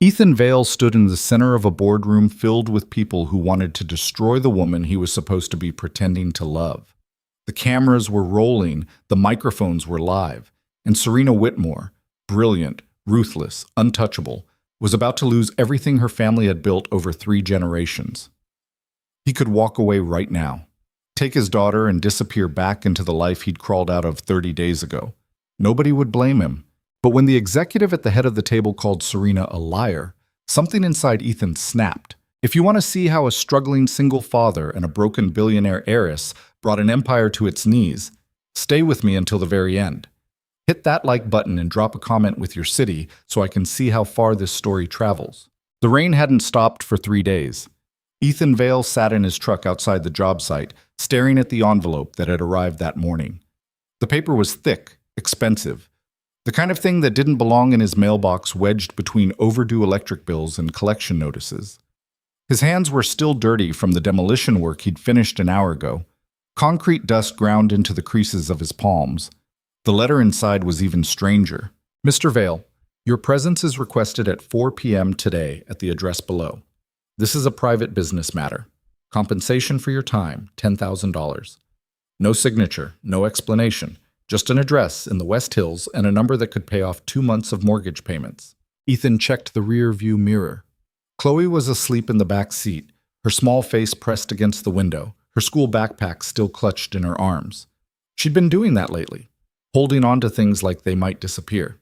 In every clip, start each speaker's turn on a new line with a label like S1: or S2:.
S1: Ethan Vale stood in the center of a boardroom filled with people who wanted to destroy the woman he was supposed to be pretending to love. The cameras were rolling, the microphones were live, and Serena Whitmore, brilliant, ruthless, untouchable, was about to lose everything her family had built over 3 generations. He could walk away right now, take his daughter and disappear back into the life he'd crawled out of 30 days ago. Nobody would blame him. But when the executive at the head of the table called Serena a liar, something inside Ethan snapped. If you want to see how a struggling single father and a broken billionaire heiress brought an empire to its knees, stay with me until the very end. Hit that like button and drop a comment with your city so I can see how far this story travels. The rain hadn't stopped for 3 days. Ethan Vale sat in his truck outside the job site, staring at the envelope that had arrived that morning. The paper was thick, expensive, the kind of thing that didn't belong in his mailbox wedged between overdue electric bills and collection notices. His hands were still dirty from the demolition work he'd finished an hour ago. Concrete dust ground into the creases of his palms. The letter inside was even stranger. Mr. Vale, your presence is requested at 4 p.m. today at the address below. This is a private business matter. Compensation for your time, $10,000. No signature, no explanation. Just an address in the West Hills and a number that could pay off 2 months of mortgage payments. Ethan checked the rear view mirror. Chloe was asleep in the back seat, her small face pressed against the window, her school backpack still clutched in her arms. She'd been doing that lately, holding on to things like they might disappear.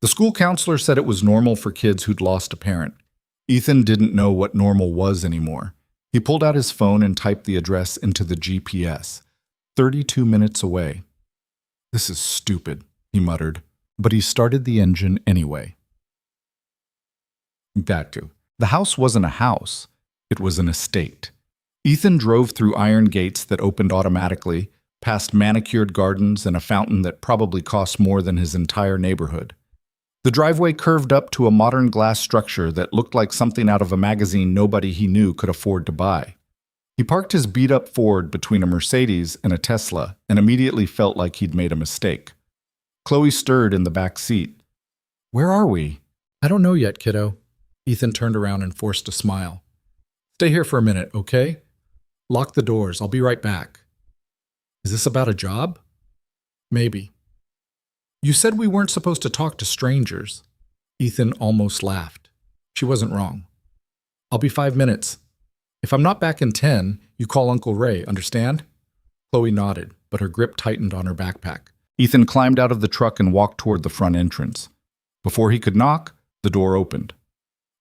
S1: The school counselor said it was normal for kids who'd lost a parent. Ethan didn't know what normal was anymore. He pulled out his phone and typed the address into the GPS. 32 minutes away. This is stupid, he muttered, but he started the engine anyway. The house wasn't a house, it was an estate. Ethan drove through iron gates that opened automatically, past manicured gardens and a fountain that probably cost more than his entire neighborhood. The driveway curved up to a modern glass structure that looked like something out of a magazine nobody he knew could afford to buy. He parked his beat-up Ford between a Mercedes and a Tesla and immediately felt like he'd made a mistake. Chloe stirred in the back seat. Where are we? I don't know yet, kiddo. Ethan turned around and forced a smile. Stay here for a minute, okay? Lock the doors. I'll be right back. Is this about a job? Maybe. You said we weren't supposed to talk to strangers. Ethan almost laughed. She wasn't wrong. I'll be 5 minutes. If I'm not back in 10, you call Uncle Ray, understand? Chloe nodded, but her grip tightened on her backpack. Ethan climbed out of the truck and walked toward the front entrance. Before he could knock, the door opened.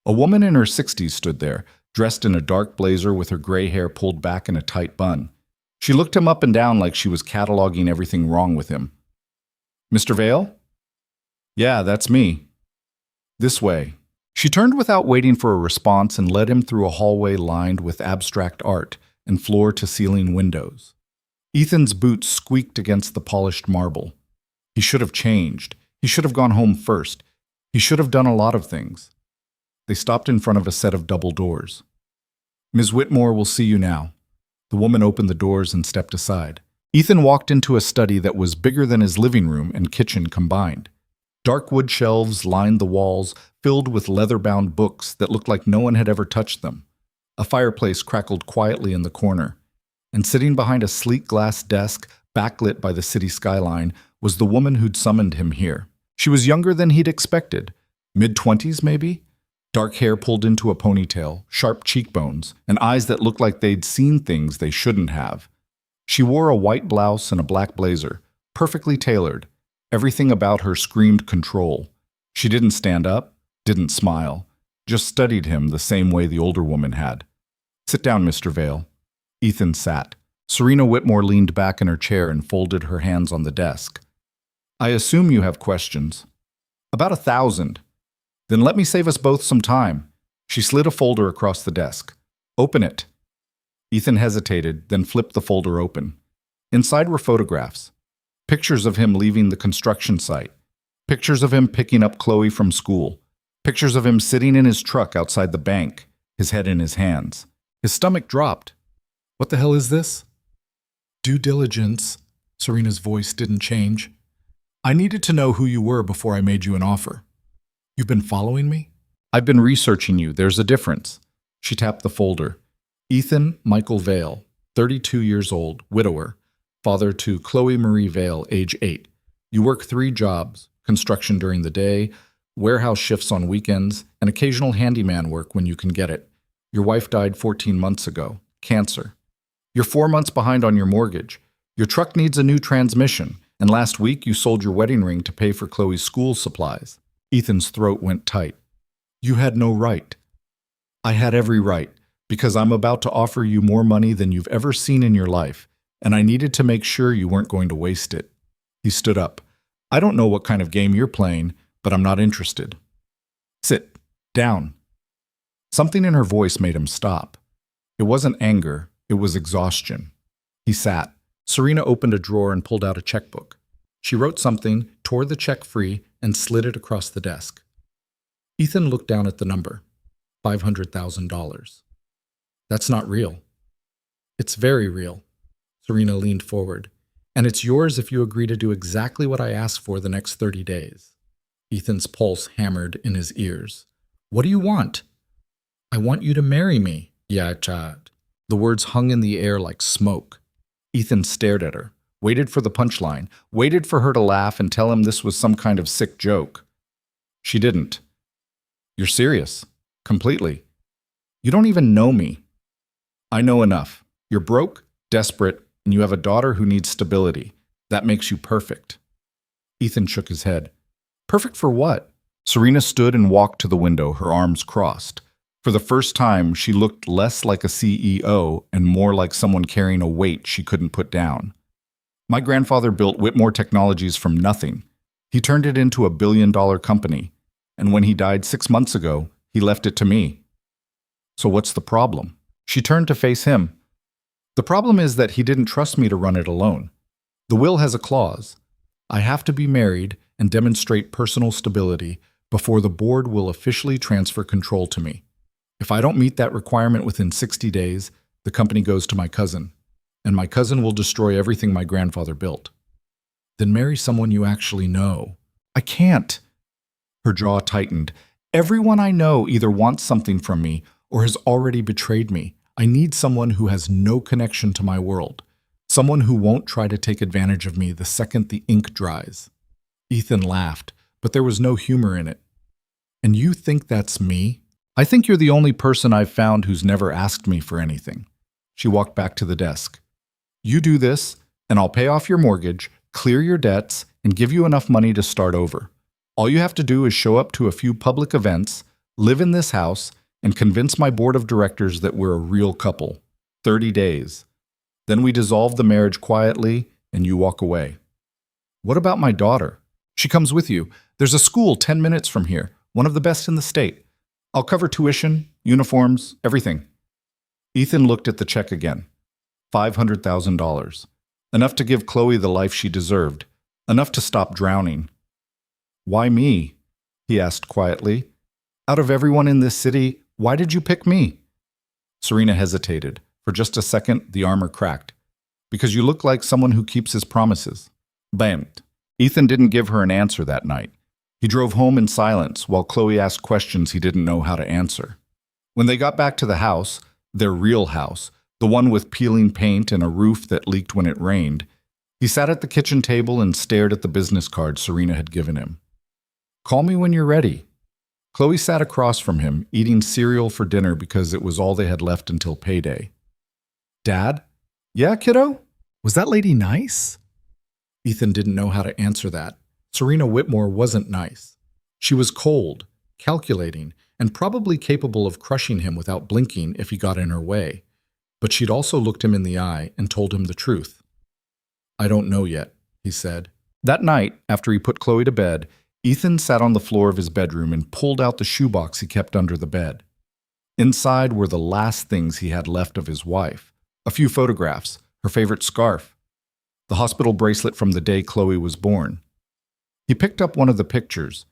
S1: A woman in her 60s stood there, dressed in a dark blazer with her gray hair pulled back in a tight bun. She looked him up and down like she was cataloging everything wrong with him. Mr. Vale? Yeah, that's me. This way. She turned without waiting for a response and led him through a hallway lined with abstract art and floor-to-ceiling windows. Ethan's boots squeaked against the polished marble. He should have changed. He should have gone home first. He should have done a lot of things. They stopped in front of a set of double doors. Ms. Whitmore will see you now. The woman opened the doors and stepped aside. Ethan walked into a study that was bigger than his living room and kitchen combined. Dark wood shelves lined the walls, filled with leather-bound books that looked like no one had ever touched them. A fireplace crackled quietly in the corner, and sitting behind a sleek glass desk, backlit by the city skyline, was the woman who'd summoned him here. She was younger than he'd expected. Mid-20s, maybe? Dark hair pulled into a ponytail, sharp cheekbones, and eyes that looked like they'd seen things they shouldn't have. She wore a white blouse and a black blazer, perfectly tailored. Everything about her screamed control. She didn't stand up, didn't smile, just studied him the same way the older woman had. Sit down, Mr. Vale. Ethan sat. Serena Whitmore leaned back in her chair and folded her hands on the desk. I assume you have questions. About 1,000. Then let me save us both some time. She slid a folder across the desk. Open it. Ethan hesitated, then flipped the folder open. Inside were photographs. Pictures of him leaving the construction site. Pictures of him picking up Chloe from school. Pictures of him sitting in his truck outside the bank, his head in his hands. His stomach dropped. What the hell is this? Due diligence. Serena's voice didn't change. I needed to know who you were before I made you an offer. You've been following me? I've been researching you. There's a difference. She tapped the folder. Ethan Michael Vale, 32 years old, widower, father to Chloe Marie Vale, age 8. You work 3 jobs, construction during the day, warehouse shifts on weekends, and occasional handyman work when you can get it. Your wife died 14 months ago, cancer. You're 4 months behind on your mortgage. Your truck needs a new transmission, and last week you sold your wedding ring to pay for Chloe's school supplies. Ethan's throat went tight. You had no right. I had every right, because I'm about to offer you more money than you've ever seen in your life, and I needed to make sure you weren't going to waste it. He stood up. I don't know what kind of game you're playing, but I'm not interested. Sit down. Something in her voice made him stop. It wasn't anger, it was exhaustion. He sat. Serena opened a drawer and pulled out a checkbook. She wrote something, tore the check free, and slid it across the desk. Ethan looked down at the number. $500,000. That's not real. It's very real. Serena leaned forward. And it's yours if you agree to do exactly what I ask for the next 30 days. Ethan's pulse hammered in his ears. What do you want? I want you to marry me. Yeah, Chad. The words hung in the air like smoke. Ethan stared at her, waited for the punchline, waited for her to laugh and tell him this was some kind of sick joke. She didn't. You're serious. Completely. You don't even know me. I know enough. You're broke, desperate, and you have a daughter who needs stability. That makes you perfect. Ethan shook his head. Perfect for what? Serena stood and walked to the window, her arms crossed. For the first time, she looked less like a CEO and more like someone carrying a weight she couldn't put down. My grandfather built Whitmore Technologies from nothing. He turned it into a billion-dollar company. And when he died 6 months ago, he left it to me. So what's the problem? She turned to face him. The problem is that he didn't trust me to run it alone. The will has a clause. I have to be married and demonstrate personal stability before the board will officially transfer control to me. If I don't meet that requirement within 60 days, the company goes to my cousin, and my cousin will destroy everything my grandfather built. Then marry someone you actually know. I can't. Her jaw tightened. Everyone I know either wants something from me or has already betrayed me. I need someone who has no connection to my world. Someone who won't try to take advantage of me the second the ink dries. Ethan laughed, but there was no humor in it. And you think that's me? I think you're the only person I've found who's never asked me for anything. She walked back to the desk. You do this, and I'll pay off your mortgage, clear your debts, and give you enough money to start over. All you have to do is show up to a few public events, live in this house, and convince my board of directors that we're a real couple. 30 days. Then we dissolve the marriage quietly, and you walk away. What about my daughter? She comes with you. There's a school 10 minutes from here, one of the best in the state. I'll cover tuition, uniforms, everything. Ethan looked at the check again. $500,000. Enough to give Chloe the life she deserved. Enough to stop drowning. Why me? He asked quietly. Out of everyone in this city, why did you pick me? Serena hesitated. For just a second, the armor cracked. Because you look like someone who keeps his promises. Bam. Ethan didn't give her an answer that night. He drove home in silence while Chloe asked questions he didn't know how to answer. When they got back to the house, their real house, the one with peeling paint and a roof that leaked when it rained, he sat at the kitchen table and stared at the business card Serena had given him. Call me when you're ready. Chloe sat across from him, eating cereal for dinner because it was all they had left until payday. Dad? Yeah, kiddo? Was that lady nice? Ethan didn't know how to answer that. Serena Whitmore wasn't nice. She was cold, calculating, and probably capable of crushing him without blinking if he got in her way. But she'd also looked him in the eye and told him the truth. I don't know yet, he said. That night, after he put Chloe to bed, Ethan sat on the floor of his bedroom and pulled out the shoebox he kept under the bed. Inside were the last things he had left of his wife. A few photographs, her favorite scarf, the hospital bracelet from the day Chloe was born. He picked up one of the pictures,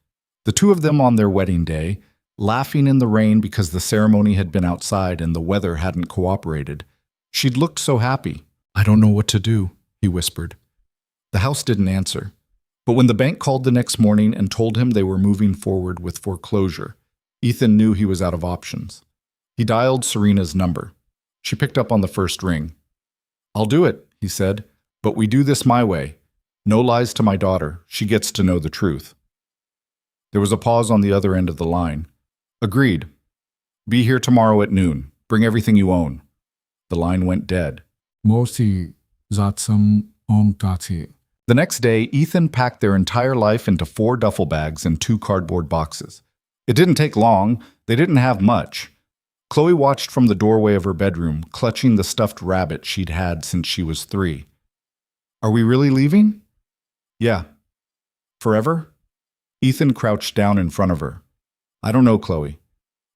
S1: the two of them on their wedding day, laughing in the rain because the ceremony had been outside and the weather hadn't cooperated. She'd looked so happy. I don't know what to do, he whispered. The house didn't answer. But when the bank called the next morning and told him they were moving forward with foreclosure, Ethan knew he was out of options. He dialed Serena's number. She picked up on the first ring. "I'll do it," he said, "but we do this my way. No lies to my daughter. She gets to know the truth." There was a pause on the other end of the line. "Agreed. Be here tomorrow at noon. Bring everything you own." The line went dead.
S2: Mosi zatsam omtati.
S1: The next day, Ethan packed their entire life into 4 duffel bags and 2 cardboard boxes. It didn't take long. They didn't have much. Chloe watched from the doorway of her bedroom, clutching the stuffed rabbit she'd had since she was 3. "Are we really leaving?" "Yeah." "Forever?" Ethan crouched down in front of her. "I don't know, Chloe.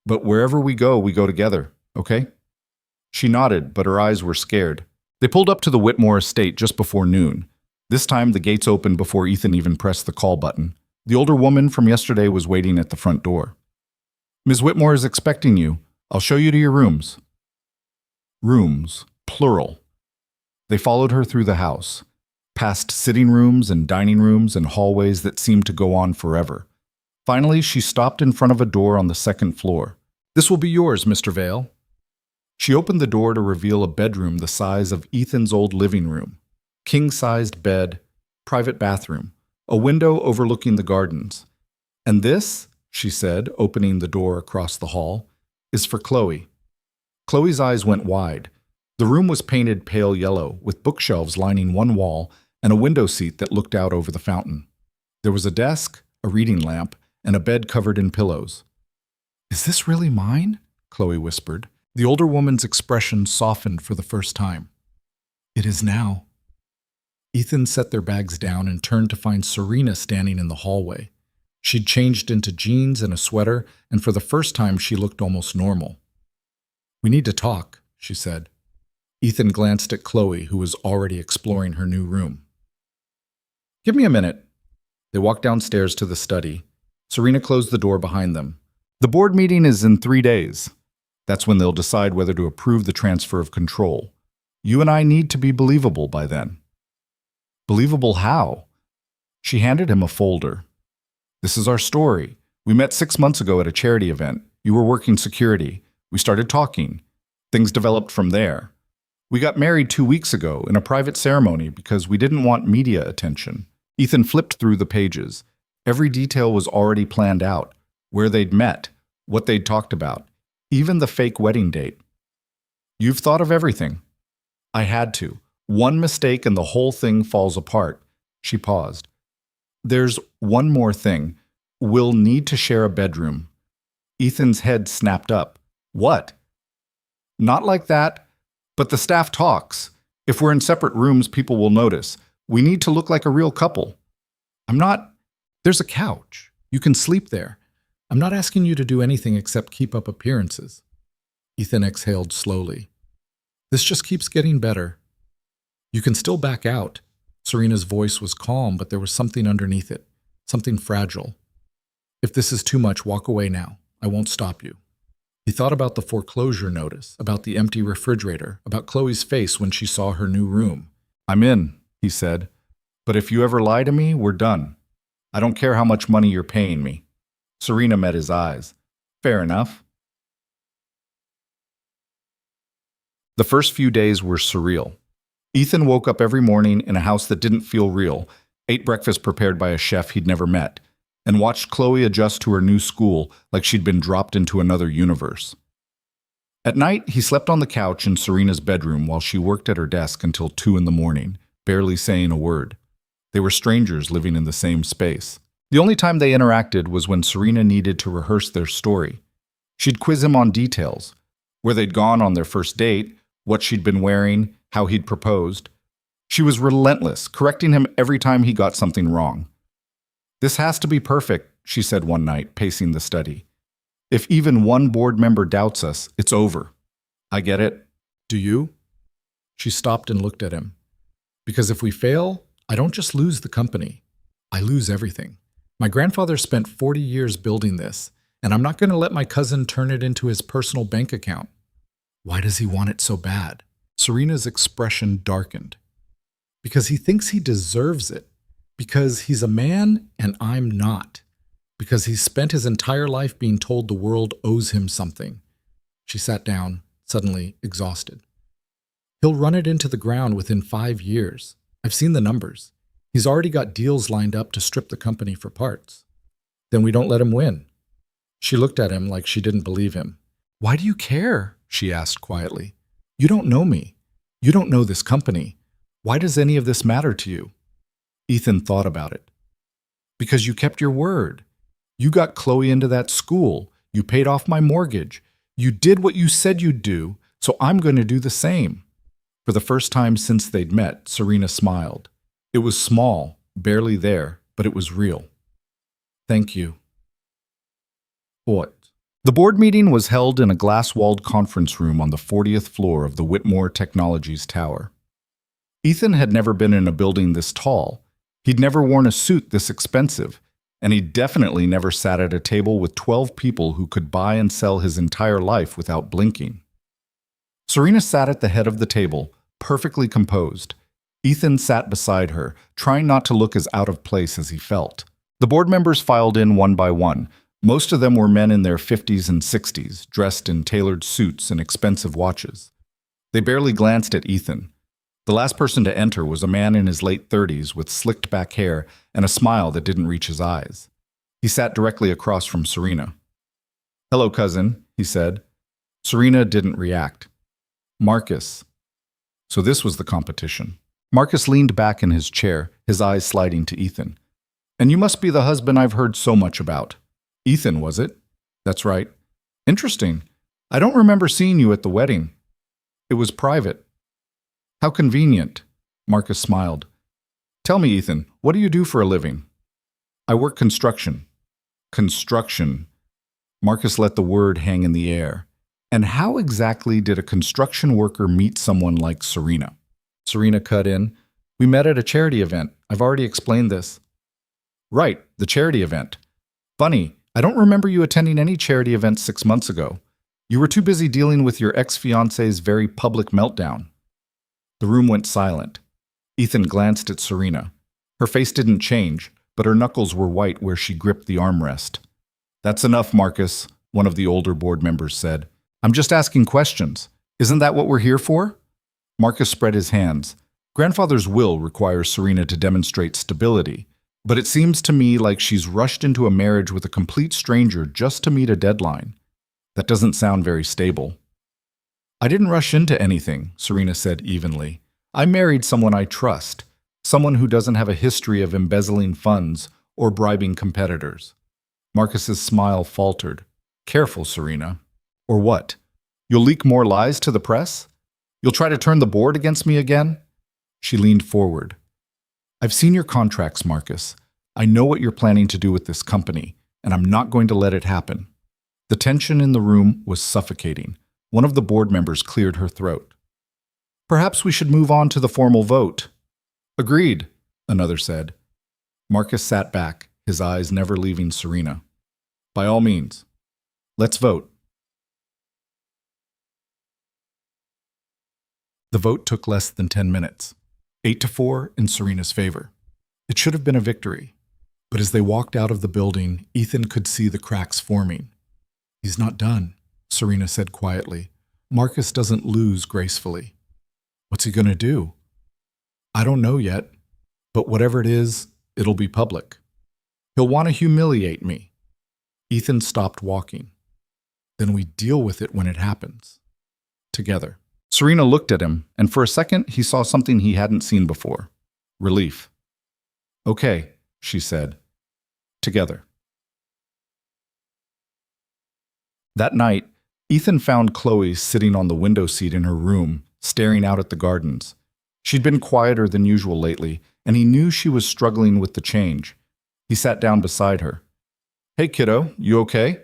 S1: But wherever we go together, okay?" She nodded, but her eyes were scared. They pulled up to the Whitmore estate just before noon. This time, the gates opened before Ethan even pressed the call button. The older woman from yesterday was waiting at the front door. "Ms. Whitmore is expecting you. I'll show you to your rooms." Rooms, plural. They followed her through the house, past sitting rooms and dining rooms and hallways that seemed to go on forever. Finally, she stopped in front of a door on the 2nd floor. "This will be yours, Mr. Vale." She opened the door to reveal a bedroom the size of Ethan's old living room. King-sized bed, private bathroom, a window overlooking the gardens. "And this," she said, opening the door across the hall, "is for Chloe." Chloe's eyes went wide. The room was painted pale yellow, with bookshelves lining one wall and a window seat that looked out over the fountain. There was a desk, a reading lamp, and a bed covered in pillows. "Is this really mine?" Chloe whispered. The older woman's expression softened for the first time. "It is now." Ethan set their bags down and turned to find Serena standing in the hallway. She'd changed into jeans and a sweater, and for the first time she looked almost normal. "We need to talk," she said. Ethan glanced at Chloe, who was already exploring her new room. "Give me a minute." They walked downstairs to the study. Serena closed the door behind them. "The board meeting is in 3 days. That's when they'll decide whether to approve the transfer of control. You and I need to be believable by then." "Believable how?" She handed him a folder. "This is our story. We met 6 months ago at a charity event. You were working security. We started talking. Things developed from there. We got married 2 weeks ago in a private ceremony because we didn't want media attention." Ethan flipped through the pages. Every detail was already planned out. Where they'd met, what they'd talked about, even the fake wedding date. "You've thought of everything." "I had to. One mistake and the whole thing falls apart." She paused. "There's one more thing. We'll need to share a bedroom." Ethan's head snapped up. "What?" "Not like that, but the staff talks. If we're in separate rooms, people will notice. We need to look like a real couple." "I'm not—" "There's a couch. You can sleep there. I'm not asking you to do anything except keep up appearances." Ethan exhaled slowly. "This just keeps getting better." "You can still back out." Serena's voice was calm, but there was something underneath it, something fragile. "If this is too much, walk away now. I won't stop you." He thought about the foreclosure notice, about the empty refrigerator, about Chloe's face when she saw her new room. "I'm in," he said. "But if you ever lie to me, we're done. I don't care how much money you're paying me." Serena met his eyes. "Fair enough." The first few days were surreal. Ethan woke up every morning in a house that didn't feel real, ate breakfast prepared by a chef he'd never met, and watched Chloe adjust to her new school like she'd been dropped into another universe. At night, he slept on the couch in Serena's bedroom while she worked at her desk until 2 in the morning, barely saying a word. They were strangers living in the same space. The only time they interacted was when Serena needed to rehearse their story. She'd quiz him on details, where they'd gone on their first date, what she'd been wearing, how he'd proposed. She was relentless, correcting him every time he got something wrong. "This has to be perfect," she said one night, pacing the study. "If even one board member doubts us, it's over." "I get it. Do you?" She stopped and looked at him. "Because if we fail, I don't just lose the company. I lose everything. My grandfather spent 40 years building this, and I'm not going to let my cousin turn it into his personal bank account." "Why does he want it so bad?" Serena's expression darkened. "Because he thinks he deserves it. Because he's a man and I'm not. Because he's spent his entire life being told the world owes him something. She sat down, suddenly exhausted. He'll run it into the ground within 5 years. I've seen the numbers. He's already got deals lined up to strip the company for parts. Then we don't let him win. She looked at him like she didn't believe him. Why do you care? She asked quietly. You don't know me. You don't know this company. Why does any of this matter to you? Ethan thought about it. Because you kept your word. You got Chloe into that school. You paid off my mortgage. You did what you said you'd do, so I'm going to do the same. For the first time since they'd met, Serena smiled. It was small, barely there, but it was real. Thank you. What? The board meeting was held in a glass-walled conference room on the 40th floor of the Whitmore Technologies Tower. Ethan had never been in a building this tall. He'd never worn a suit this expensive, and he definitely never sat at a table with 12 people who could buy and sell his entire life without blinking. Serena sat at the head of the table, perfectly composed. Ethan sat beside her, trying not to look as out of place as he felt. The board members filed in one by one. Most of them were men in their 50s and 60s, dressed in tailored suits and expensive watches. They barely glanced at Ethan. The last person to enter was a man in his late 30s with slicked back hair and a smile that didn't reach his eyes. He sat directly across from Serena. "Hello, cousin," he said. Serena didn't react. "Marcus." So this was the competition. Marcus leaned back in his chair, his eyes sliding to Ethan. "And you must be the husband I've heard so much about." "Ethan, was it?" "That's right." "Interesting. I don't remember seeing you at the wedding." "It was private." "How convenient." Marcus smiled. "Tell me, Ethan, what do you do for a living?" "I work construction." "Construction." Marcus let the word hang in the air. And how exactly did a construction worker meet someone like Serena? Serena cut in. "We met at a charity event. I've already explained this." "Right, the charity event. Funny, I don't remember you attending any charity events 6 months ago. You were too busy dealing with your ex-fiance's very public meltdown." The room went silent. Ethan glanced at Serena. Her face didn't change, but her knuckles were white where she gripped the armrest. "That's enough, Marcus," one of the older board members said. "I'm just asking questions. Isn't that what we're here for?" Marcus spread his hands. "Grandfather's will requires Serena to demonstrate stability, but it seems to me like she's rushed into a marriage with a complete stranger just to meet a deadline. That doesn't sound very stable." "I didn't rush into anything," Serena said evenly. "I married someone I trust, someone who doesn't have a history of embezzling funds or bribing competitors." Marcus's smile faltered. "Careful, Serena." "Or what? You'll leak more lies to the press? You'll try to turn the board against me again?" She leaned forward. "I've seen your contracts, Marcus. I know what you're planning to do with this company, and I'm not going to let it happen." The tension in the room was suffocating. One of the board members cleared her throat. "Perhaps we should move on to the formal vote." "Agreed," another said. Marcus sat back, his eyes never leaving Serena. "By all means. Let's vote." The vote took less than 10 minutes, 8-4 in Serena's favor. It should have been a victory, but as they walked out of the building, Ethan could see the cracks forming. "He's not done," Serena said quietly. "Marcus doesn't lose gracefully." "What's he going to do?" "I don't know yet, but whatever it is, it'll be public. He'll want to humiliate me." Ethan stopped walking. "Then we deal with it when it happens. Together." Serena looked at him, and for a second he saw something he hadn't seen before. Relief. "Okay," she said. "Together." That night, Ethan found Chloe sitting on the window seat in her room, staring out at the gardens. She'd been quieter than usual lately, and he knew she was struggling with the change. He sat down beside her. "Hey, kiddo, you okay?"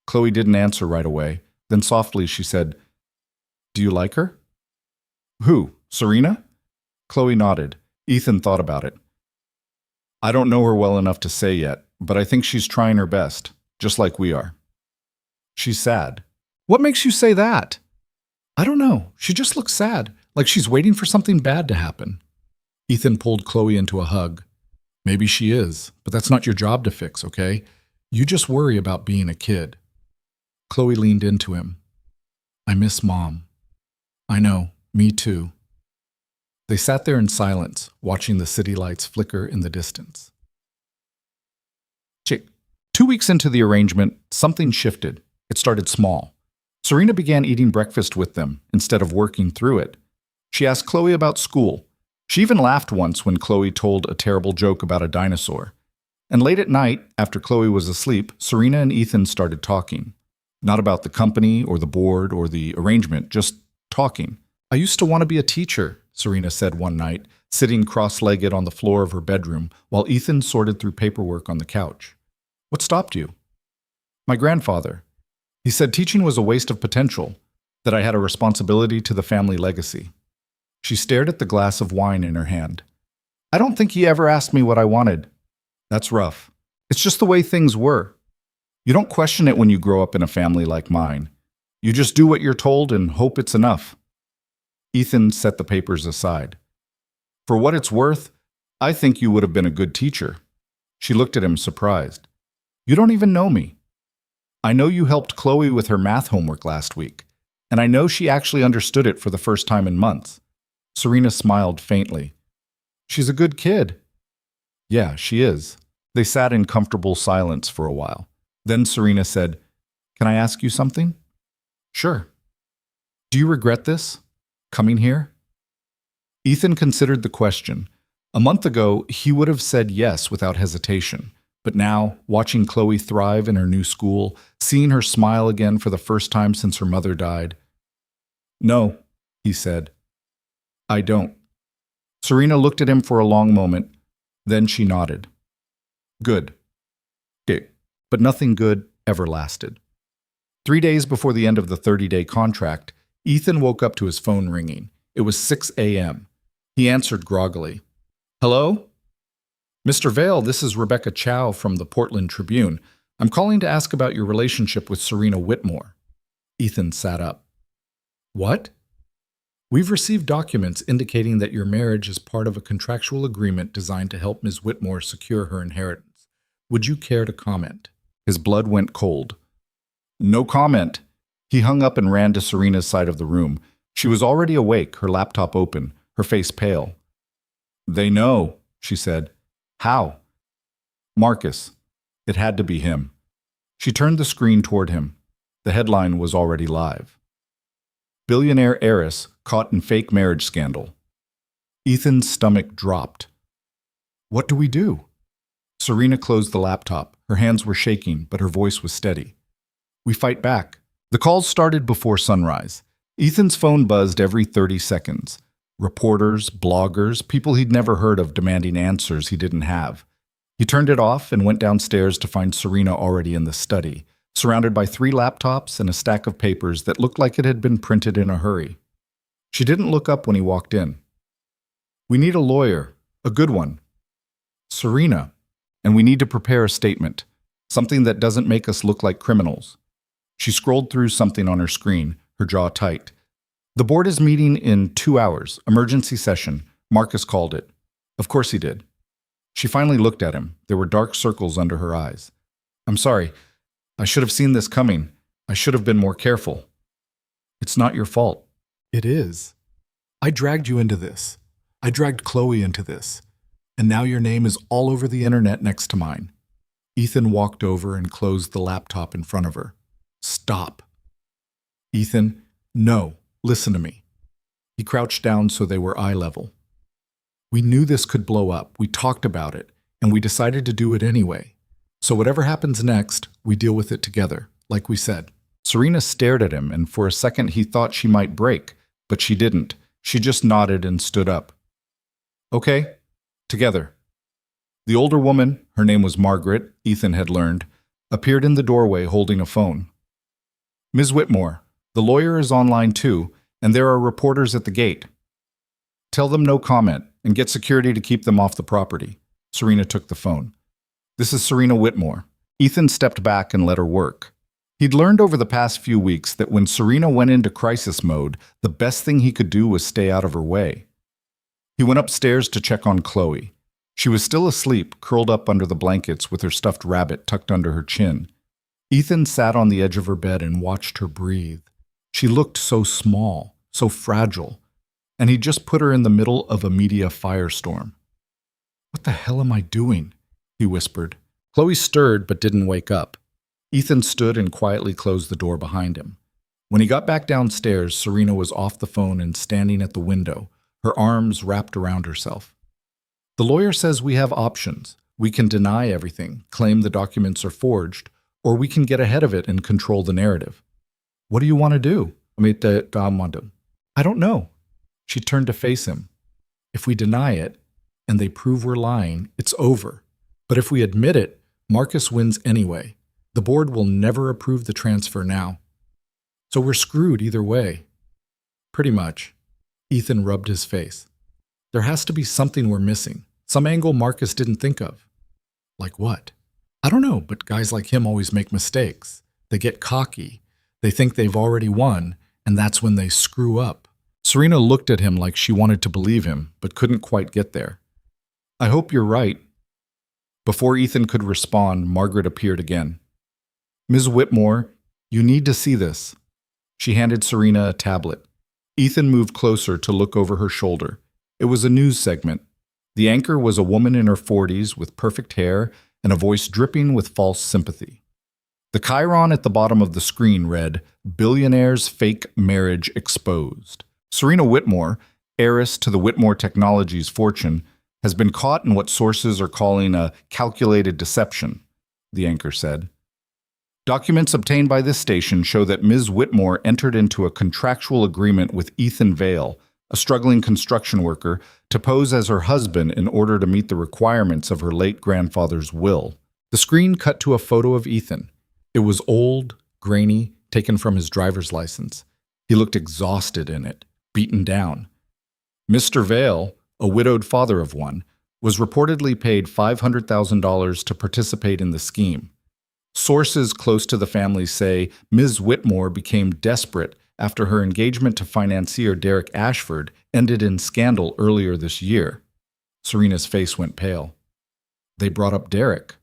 S1: Chloe didn't answer right away. Then softly she said, "Do you like her?" "Who, Serena?" Chloe nodded. Ethan thought about it. "I don't know her well enough to say yet, but I think she's trying her best, just like we are." "She's sad." "What makes you say that?" "I don't know. She just looks sad, like she's waiting for something bad to happen." Ethan pulled Chloe into a hug. "Maybe she is, but that's not your job to fix, okay? You just worry about being a kid. Chloe leaned into him. I miss Mom. I know, me too. They sat there in silence, watching the city lights flicker in the distance. Chick. 2 weeks into the arrangement, something shifted. It started small. Serena began eating breakfast with them instead of working through it. She asked Chloe about school. She even laughed once when Chloe told a terrible joke about a dinosaur. And late at night, after Chloe was asleep, Serena and Ethan started talking. Not about the company or the board or the arrangement, just talking. I used to want to be a teacher, Serena said one night, sitting cross-legged on the floor of her bedroom while Ethan sorted through paperwork on the couch. What stopped you? My grandfather. He said teaching was a waste of potential, that I had a responsibility to the family legacy. She stared at the glass of wine in her hand. I don't think he ever asked me what I wanted. That's rough. It's just the way things were. You don't question it when you grow up in a family like mine. You just do what you're told and hope it's enough. Ethan set the papers aside. For what it's worth, I think you would have been a good teacher. She looked at him surprised. You don't even know me. I know you helped Chloe with her math homework last week, and I know she actually understood it for the first time in months. Serena smiled faintly. She's a good kid. Yeah, she is. They sat in comfortable silence for a while. Then Serena said, Can I ask you something? Sure. Do you regret this? Coming here? Ethan considered the question. A month ago, he would have said yes without hesitation. But now, watching Chloe thrive in her new school, seeing her smile again for the first time since her mother died. No, he said. I don't. Serena looked at him for a long moment. Then she nodded. Good. Okay. But nothing good ever lasted. 3 days before the end of the 30-day contract, Ethan woke up to his phone ringing. It was 6 a.m. He answered groggily. Hello? Mr. Vale, this is Rebecca Chow from the Portland Tribune. I'm calling to ask about your relationship with Serena Whitmore. Ethan sat up. What? We've received documents indicating that your marriage is part of a contractual agreement designed to help Ms. Whitmore secure her inheritance. Would you care to comment? His blood went cold. No comment. He hung up and ran to Serena's side of the room. She was already awake, her laptop open, her face pale. They know, she said. How? Marcus. It had to be him. She turned the screen toward him. The headline was already live. Billionaire heiress caught in fake marriage scandal. Ethan's stomach dropped. What do we do? Serena closed the laptop. Her hands were shaking, but her voice was steady. We fight back. The calls started before sunrise. Ethan's phone buzzed every 30 seconds. Reporters, bloggers, people he'd never heard of demanding answers he didn't have. He turned it off and went downstairs to find Serena already in the study, surrounded by 3 laptops and a stack of papers that looked like it had been printed in a hurry. She didn't look up when he walked in. We need a lawyer, a good one. Serena, and we need to prepare a statement, something that doesn't make us look like criminals. She scrolled through something on her screen, her jaw tight. The board is meeting in 2 hours, emergency session. Marcus called it. Of course he did. She finally looked at him. There were dark circles under her eyes. I'm sorry. I should have seen this coming. I should have been more careful. It's not your fault. It is. I dragged you into this. I dragged Chloe into this. And now your name is all over the internet next to mine. Ethan walked over and closed the laptop in front of her. Stop. Ethan, no. Listen to me. He crouched down so they were eye level. We knew this could blow up. We talked about it, and we decided to do it anyway. So whatever happens next, we deal with it together, like we said. Serena stared at him, and for a second he thought she might break, but she didn't. She just nodded and stood up. Okay, together. The older woman, her name was Margaret, Ethan had learned, appeared in the doorway holding a phone. Ms. Whitmore, the lawyer is online too, and there are reporters at the gate. Tell them no comment, and get security to keep them off the property. Serena took the phone. This is Serena Whitmore. Ethan stepped back and let her work. He'd learned over the past few weeks that when Serena went into crisis mode, the best thing he could do was stay out of her way. He went upstairs to check on Chloe. She was still asleep, curled up under the blankets with her stuffed rabbit tucked under her chin. Ethan sat on the edge of her bed and watched her breathe. She looked so small, so fragile, and he just put her in the middle of a media firestorm. "What the hell am I doing?" he whispered. Chloe stirred but didn't wake up. Ethan stood and quietly closed the door behind him. When he got back downstairs, Serena was off the phone and standing at the window, her arms wrapped around herself. "The lawyer says we have options. We can deny everything, claim the documents are forged, or we can get ahead of it and control the narrative." "What do you want to do?" "I don't know." She turned to face him. "If we deny it, and they prove we're lying, it's over. But if we admit it, Marcus wins anyway. The board will never approve the transfer now. So we're screwed either way." "Pretty much." Ethan rubbed his face. "There has to be something we're missing, some angle Marcus didn't think of." "Like what?" "I don't know, but guys like him always make mistakes. They get cocky. They think they've already won, and that's when they screw up." Serena looked at him like she wanted to believe him, but couldn't quite get there. "I hope you're right." Before Ethan could respond, Margaret appeared again. "Ms. Whitmore, you need to see this." She handed Serena a tablet. Ethan moved closer to look over her shoulder. It was a news segment. The anchor was a woman in her 40s with perfect hair and a voice dripping with false sympathy. The chyron at the bottom of the screen read, "Billionaires' Fake Marriage Exposed." Serena Whitmore, heiress to the Whitmore Technologies fortune, has been caught in what sources are calling a calculated deception, the anchor said. Documents obtained by this station show that Ms. Whitmore entered into a contractual agreement with Ethan Vale, a struggling construction worker, to pose as her husband in order to meet the requirements of her late grandfather's will. The screen cut to a photo of Ethan. It was old, grainy, taken from his driver's license. He looked exhausted in it, beaten down. Mr. Vale, a widowed father of one, was reportedly paid $500,000 to participate in the scheme. Sources close to the family say Ms. Whitmore became desperate after her engagement to financier Derek Ashford ended in scandal earlier this year. Serena's face went pale. "They brought up Derek."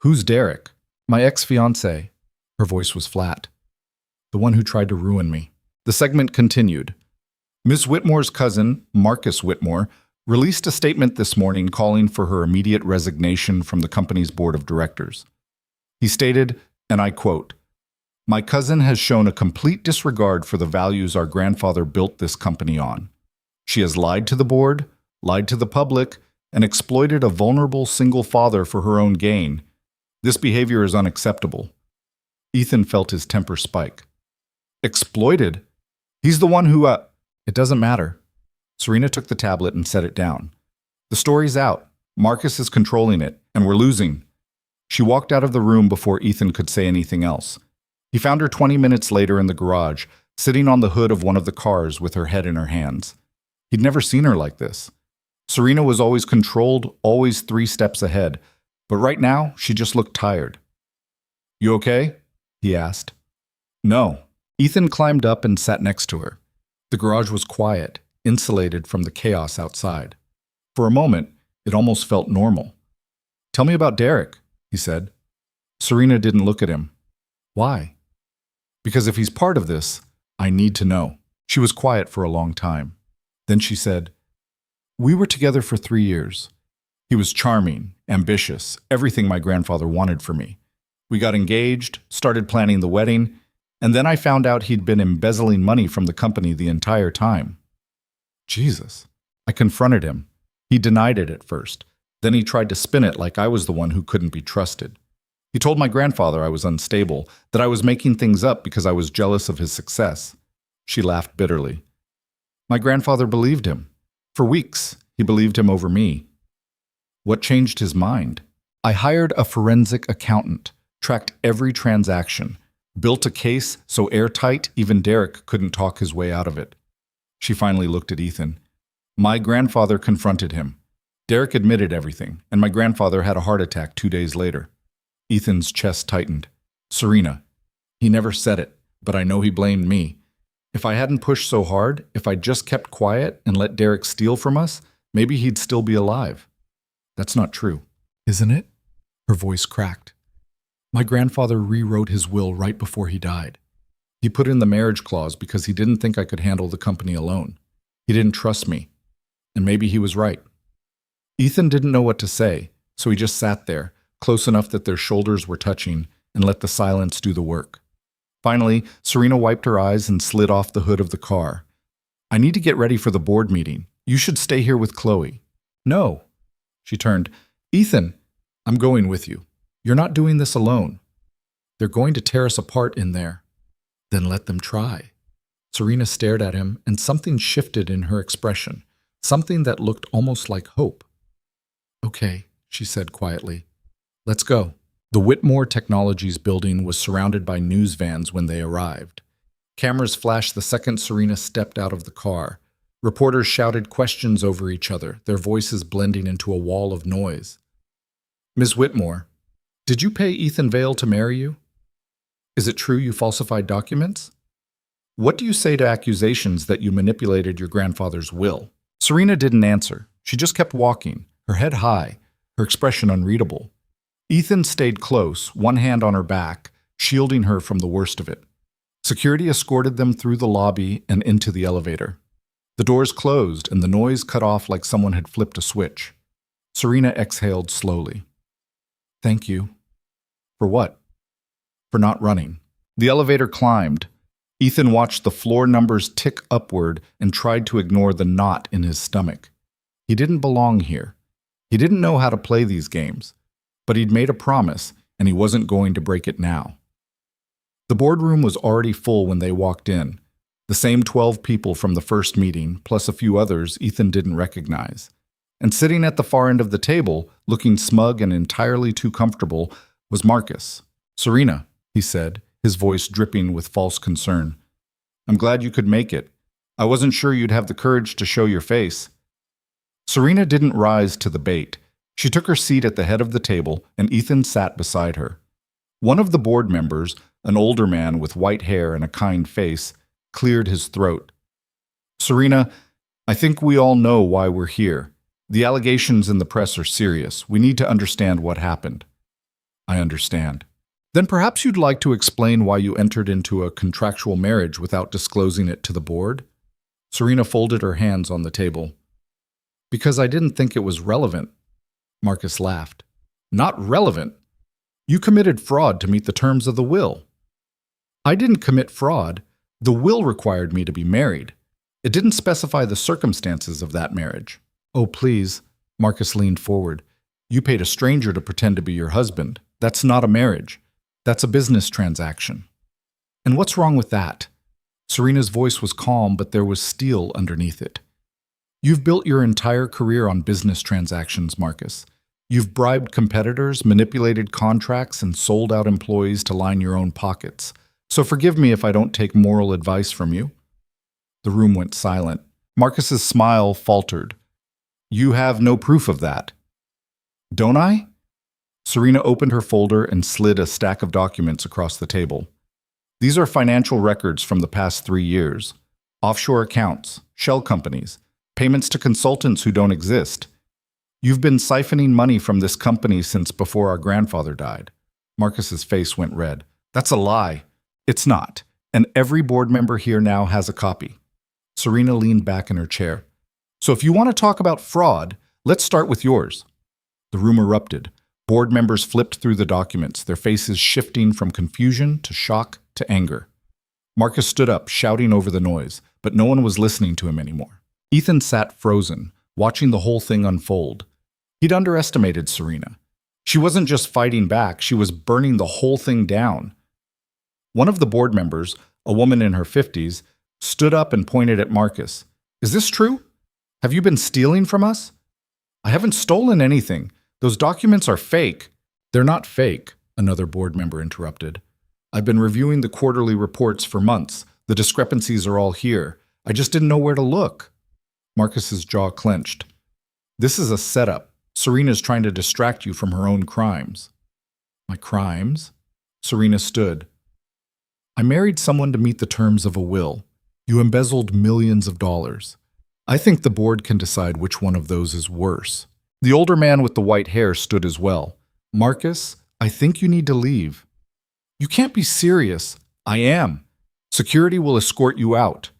S1: "Who's Derek?" "My ex-fiancé." Her voice was flat. "The one who tried to ruin me." The segment continued. Ms. Whitmore's cousin, Marcus Whitmore, released a statement this morning calling for her immediate resignation from the company's board of directors. He stated, and I quote, "My cousin has shown a complete disregard for the values our grandfather built this company on. She has lied to the board, lied to the public, and exploited a vulnerable single father for her own gain. This behavior is unacceptable." Ethan felt his temper spike. "Exploited? He's the one who, It doesn't matter." Serena took the tablet and set it down. "The story's out. Marcus is controlling it, and we're losing." She walked out of the room before Ethan could say anything else. He found her 20 minutes later in the garage, sitting on the hood of one of the cars with her head in her hands. He'd never seen her like this. Serena was always controlled, always 3 steps ahead, but right now she just looked tired. "You okay?" he asked. "No." Ethan climbed up and sat next to her. The garage was quiet, insulated from the chaos outside. For a moment, it almost felt normal. "Tell me about Derek," he said. Serena didn't look at him. "Why?" "Because if he's part of this, I need to know." She was quiet for a long time. Then she said, "We were together for 3 years. He was charming, ambitious, everything my grandfather wanted for me. We got engaged, started planning the wedding, and then I found out he'd been embezzling money from the company the entire time." Jesus. I confronted him. He denied it at first. Then he tried to spin it like I was the one who couldn't be trusted. He told my grandfather I was unstable, that I was making things up because I was jealous of his success. She laughed bitterly. My grandfather believed him. For weeks, he believed him over me. What changed his mind? I hired a forensic accountant, tracked every transaction, built a case so airtight even Derek couldn't talk his way out of it. She finally looked at Ethan. My grandfather confronted him. Derek admitted everything, and my grandfather had a heart attack 2 days later. Ethan's chest tightened. Serena. He never said it, but I know he blamed me. If I hadn't pushed so hard, if I just kept quiet and let Derek steal from us, maybe he'd still be alive. That's not true. Isn't it? Her voice cracked. My grandfather rewrote his will right before he died. He put in the marriage clause because he didn't think I could handle the company alone. He didn't trust me. And maybe he was right. Ethan didn't know what to say, so he just sat there, close enough that their shoulders were touching, and let the silence do the work. Finally, Serena wiped her eyes and slid off the hood of the car. I need to get ready for the board meeting. You should stay here with Chloe. No. She turned. Ethan, I'm going with you. You're not doing this alone. They're going to tear us apart in there. Then let them try. Serena stared at him, and something shifted in her expression, something that looked almost like hope. Okay, she said quietly. Let's go. The Whitmore Technologies building was surrounded by news vans when they arrived. Cameras flashed the second Serena stepped out of the car. Reporters shouted questions over each other, their voices blending into a wall of noise. Ms. Whitmore, did you pay Ethan Vale to marry you? Is it true you falsified documents? What do you say to accusations that you manipulated your grandfather's will? Serena didn't answer. She just kept walking, her head high, her expression unreadable. Ethan stayed close, one hand on her back, shielding her from the worst of it. Security escorted them through the lobby and into the elevator. The doors closed and the noise cut off like someone had flipped a switch. Serena exhaled slowly. Thank you. For what? For not running. The elevator climbed. Ethan watched the floor numbers tick upward and tried to ignore the knot in his stomach. He didn't belong here. He didn't know how to play these games. But he'd made a promise, and he wasn't going to break it now. The boardroom was already full when they walked in. The same 12 people from the first meeting, plus a few others Ethan didn't recognize. And sitting at the far end of the table, looking smug and entirely too comfortable, was Marcus. Serena, he said, his voice dripping with false concern. I'm glad you could make it. I wasn't sure you'd have the courage to show your face. Serena didn't rise to the bait. She took her seat at the head of the table, and Ethan sat beside her. One of the board members, an older man with white hair and a kind face, cleared his throat. Serena, I think we all know why we're here. The allegations in the press are serious. We need to understand what happened. I understand. Then perhaps you'd like to explain why you entered into a contractual marriage without disclosing it to the board? Serena folded her hands on the table. Because I didn't think it was relevant. Marcus laughed. Not relevant? You committed fraud to meet the terms of the will. I didn't commit fraud. The will required me to be married. It didn't specify the circumstances of that marriage. Oh, please. Marcus leaned forward. You paid a stranger to pretend to be your husband. That's not a marriage. That's a business transaction. And what's wrong with that? Serena's voice was calm, but there was steel underneath it. You've built your entire career on business transactions, Marcus. You've bribed competitors, manipulated contracts, and sold out employees to line your own pockets. So forgive me if I don't take moral advice from you. The room went silent. Marcus's smile faltered. You have no proof of that. Don't I? Serena opened her folder and slid a stack of documents across the table. These are financial records from the past 3 years. Offshore accounts, shell companies, payments to consultants who don't exist. You've been siphoning money from this company since before our grandfather died. Marcus's face went red. That's a lie. It's not. And every board member here now has a copy. Serena leaned back in her chair. So if you want to talk about fraud, let's start with yours. The room erupted. Board members flipped through the documents, their faces shifting from confusion to shock to anger. Marcus stood up, shouting over the noise, but no one was listening to him anymore. Ethan sat frozen, watching the whole thing unfold. He'd underestimated Serena. She wasn't just fighting back, she was burning the whole thing down. One of the board members, a woman in her 50s, stood up and pointed at Marcus. Is this true? Have you been stealing from us? I haven't stolen anything. Those documents are fake. They're not fake, another board member interrupted. I've been reviewing the quarterly reports for months. The discrepancies are all here. I just didn't know where to look. Marcus's jaw clenched. This is a setup. Serena's trying to distract you from her own crimes. My crimes? Serena stood. I married someone to meet the terms of a will. You embezzled millions of dollars. I think the board can decide which one of those is worse. The older man with the white hair stood as well. Marcus, I think you need to leave. You can't be serious. I am. Security will escort you out.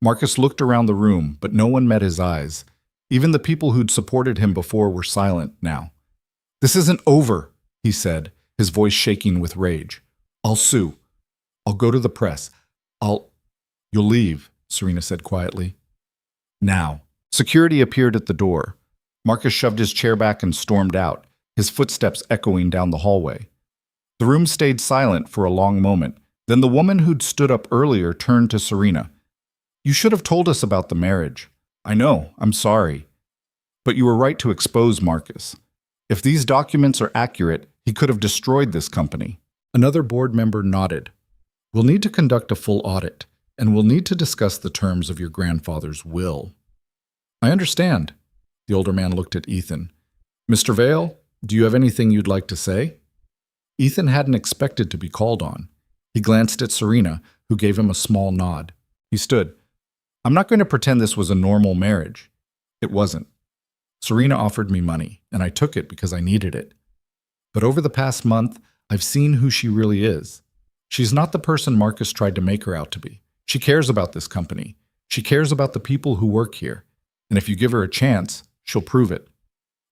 S1: Marcus looked around the room, but no one met his eyes. Even the people who'd supported him before were silent now. This isn't over, he said, his voice shaking with rage. I'll sue. I'll go to the press. You'll leave, Serena said quietly. Now. Security appeared at the door. Marcus shoved his chair back and stormed out, his footsteps echoing down the hallway. The room stayed silent for a long moment. Then the woman who'd stood up earlier turned to Serena. You should have told us about the marriage. I know, I'm sorry. But you were right to expose Marcus. If these documents are accurate, he could have destroyed this company. Another board member nodded. We'll need to conduct a full audit, and we'll need to discuss the terms of your grandfather's will. I understand. The older man looked at Ethan. Mr. Vale, do you have anything you'd like to say? Ethan hadn't expected to be called on. He glanced at Serena, who gave him a small nod. He stood. I'm not going to pretend this was a normal marriage. It wasn't. Serena offered me money, and I took it because I needed it. But over the past month, I've seen who she really is. She's not the person Marcus tried to make her out to be. She cares about this company. She cares about the people who work here. And if you give her a chance, she'll prove it.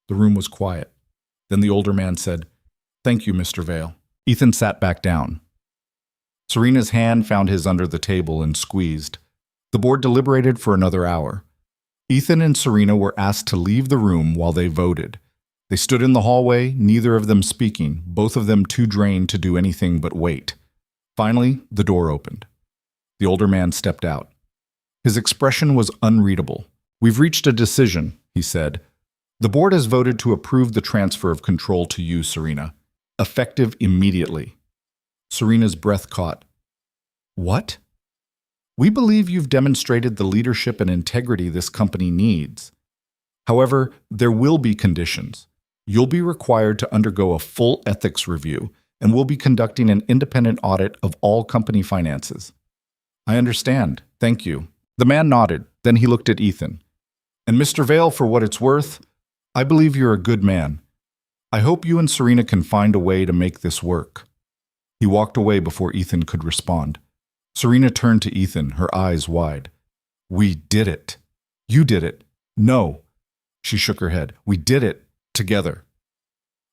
S1: The room was quiet. Then the older man said, Thank you, Mr. Vale. Ethan sat back down. Serena's hand found his under the table and squeezed. The board deliberated for another hour. Ethan and Serena were asked to leave the room while they voted. They stood in the hallway, neither of them speaking, both of them too drained to do anything but wait. Finally, the door opened. The older man stepped out. His expression was unreadable. We've reached a decision, he said. The board has voted to approve the transfer of control to you, Serena, effective immediately. Serena's breath caught. What? We believe you've demonstrated the leadership and integrity this company needs. However, there will be conditions. You'll be required to undergo a full ethics review, and we'll be conducting an independent audit of all company finances. I understand. Thank you. The man nodded. Then he looked at Ethan. And Mr. Vale, for what it's worth, I believe you're a good man. I hope you and Serena can find a way to make this work. He walked away before Ethan could respond. Serena turned to Ethan, her eyes wide. We did it. You did it. No. She shook her head. We did it. Together.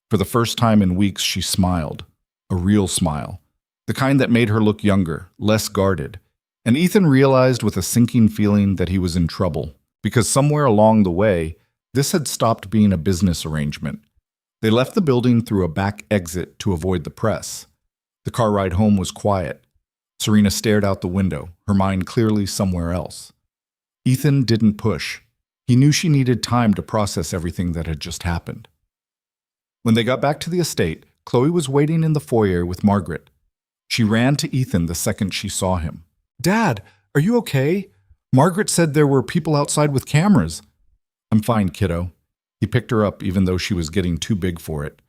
S1: For the first time in weeks, she smiled. A real smile. The kind that made her look younger, less guarded. And Ethan realized with a sinking feeling that he was in trouble, because somewhere along the way, this had stopped being a business arrangement. They left the building through a back exit to avoid the press. The car ride home was quiet. Serena stared out the window, her mind clearly somewhere else. Ethan didn't push. He knew she needed time to process everything that had just happened. When they got back to the estate, Chloe was waiting in the foyer with Margaret. She ran to Ethan the second she saw him. Dad, are you okay? Margaret said there were people outside with cameras. I'm fine, kiddo. He picked her up even though she was getting too big for it.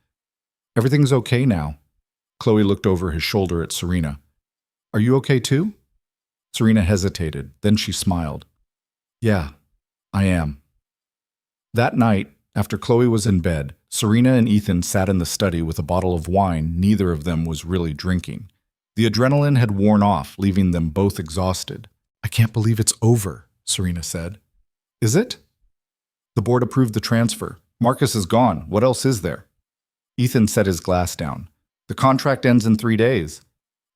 S1: Everything's okay now. Chloe looked over his shoulder at Serena. Are you okay too? Serena hesitated, then she smiled. Yeah, I am. That night, after Chloe was in bed, Serena and Ethan sat in the study with a bottle of wine neither of them was really drinking. The adrenaline had worn off, leaving them both exhausted. I can't believe it's over, Serena said. Is it? The board approved the transfer. Marcus is gone. What else is there? Ethan set his glass down. The contract ends in 3 days.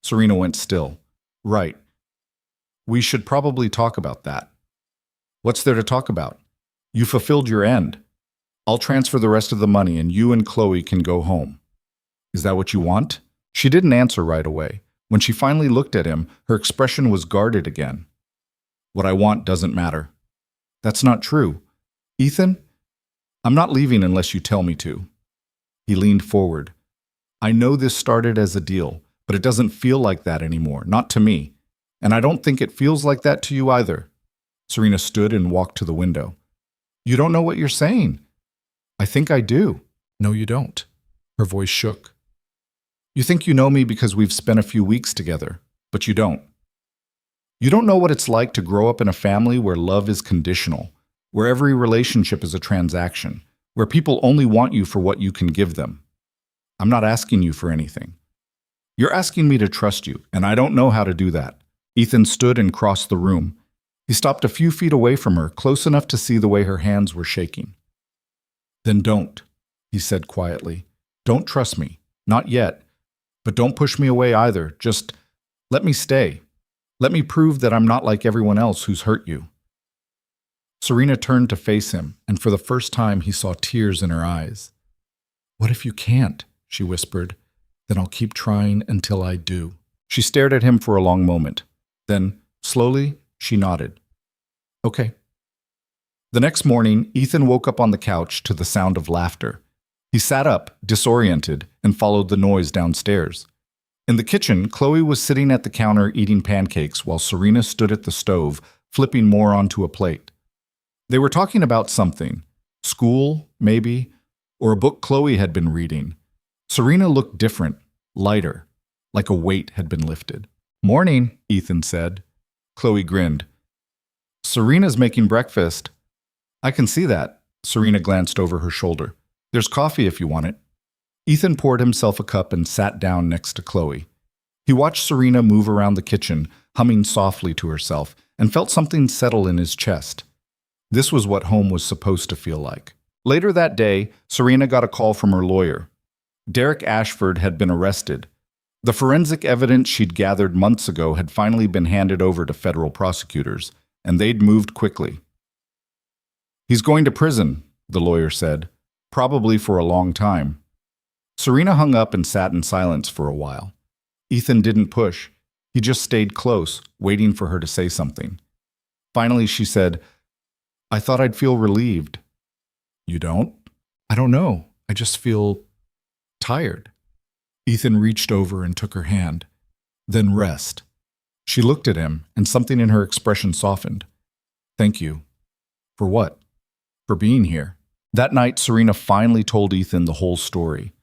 S1: Serena went still. Right. We should probably talk about that. What's there to talk about? You fulfilled your end. I'll transfer the rest of the money and you and Chloe can go home. Is that what you want? She didn't answer right away. When she finally looked at him, her expression was guarded again. What I want doesn't matter. That's not true. Ethan, I'm not leaving unless you tell me to. He leaned forward. I know this started as a deal, but it doesn't feel like that anymore, not to me. And I don't think it feels like that to you either. Serena stood and walked to the window. You don't know what you're saying. I think I do. No, you don't. Her voice shook. You think you know me because we've spent a few weeks together, but you don't. You don't know what it's like to grow up in a family where love is conditional, where every relationship is a transaction, where people only want you for what you can give them. I'm not asking you for anything. You're asking me to trust you, and I don't know how to do that. Ethan stood and crossed the room. He stopped a few feet away from her, close enough to see the way her hands were shaking. Then don't, he said quietly. Don't trust me. Not yet. But don't push me away either. Just let me stay. Let me prove that I'm not like everyone else who's hurt you. Serena turned to face him, and for the first time he saw tears in her eyes. What if you can't? She whispered. Then I'll keep trying until I do. She stared at him for a long moment. Then, slowly, she nodded. Okay. The next morning, Ethan woke up on the couch to the sound of laughter. He sat up, disoriented, and followed the noise downstairs. In the kitchen, Chloe was sitting at the counter eating pancakes while Serena stood at the stove, flipping more onto a plate. They were talking about something. School, maybe, or a book Chloe had been reading. Serena looked different, lighter, like a weight had been lifted. Morning, Ethan said. Chloe grinned. Serena's making breakfast. I can see that. Serena glanced over her shoulder. There's coffee if you want it. Ethan poured himself a cup and sat down next to Chloe. He watched Serena move around the kitchen, humming softly to herself, and felt something settle in his chest. This was what home was supposed to feel like. Later that day, Serena got a call from her lawyer. Derek Ashford had been arrested. The forensic evidence she'd gathered months ago had finally been handed over to federal prosecutors, and they'd moved quickly. He's going to prison, the lawyer said, probably for a long time. Serena hung up and sat in silence for a while. Ethan didn't push. He just stayed close, waiting for her to say something. Finally, she said, I thought I'd feel relieved. You don't? I don't know. I just feel tired. Ethan reached over and took her hand. Then rest. She looked at him, and something in her expression softened. Thank you. For what? For being here. That night, Serena finally told Ethan the whole story.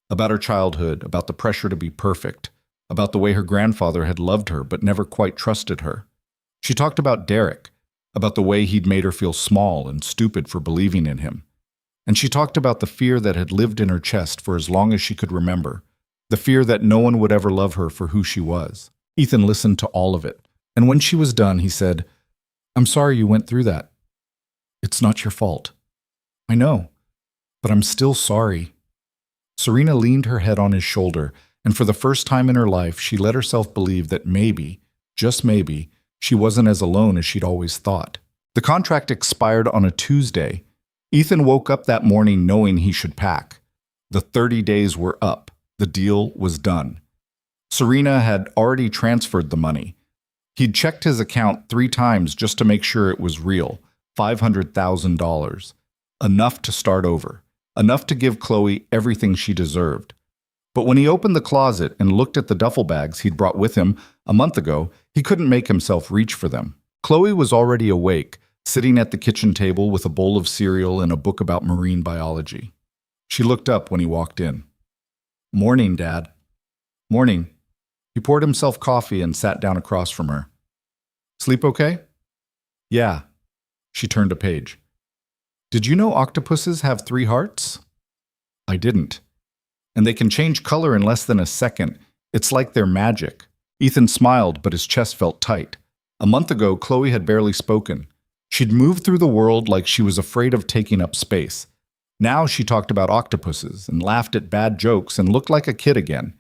S1: About her childhood, about the pressure to be perfect, about the way her grandfather had loved her but never quite trusted her. She talked about Derek, about the way he'd made her feel small and stupid for believing in him. And she talked about the fear that had lived in her chest for as long as she could remember, the fear that no one would ever love her for who she was. Ethan listened to all of it, and when she was done, he said, I'm sorry you went through that. It's not your fault. I know, but I'm still sorry. Serena leaned her head on his shoulder, and for the first time in her life, she let herself believe that maybe, just maybe, she wasn't as alone as she'd always thought. The contract expired on a Tuesday. Ethan woke up that morning knowing he should pack. The 30 days were up. The deal was done. Serena had already transferred the money. He'd checked his account 3 times just to make sure it was real. $500,000. Enough to start over. Enough to give Chloe everything she deserved. But when he opened the closet and looked at the duffel bags he'd brought with him a month ago, he couldn't make himself reach for them. Chloe was already awake, sitting at the kitchen table with a bowl of cereal and a book about marine biology. She looked up when he walked in. Morning, Dad. Morning. He poured himself coffee and sat down across from her. Sleep okay? Yeah. She turned a page. Did you know octopuses have 3 hearts? I didn't. And they can change color in less than a second. It's like they're magic. Ethan smiled, but his chest felt tight. A month ago, Chloe had barely spoken. She'd moved through the world like she was afraid of taking up space. Now she talked about octopuses and laughed at bad jokes and looked like a kid again.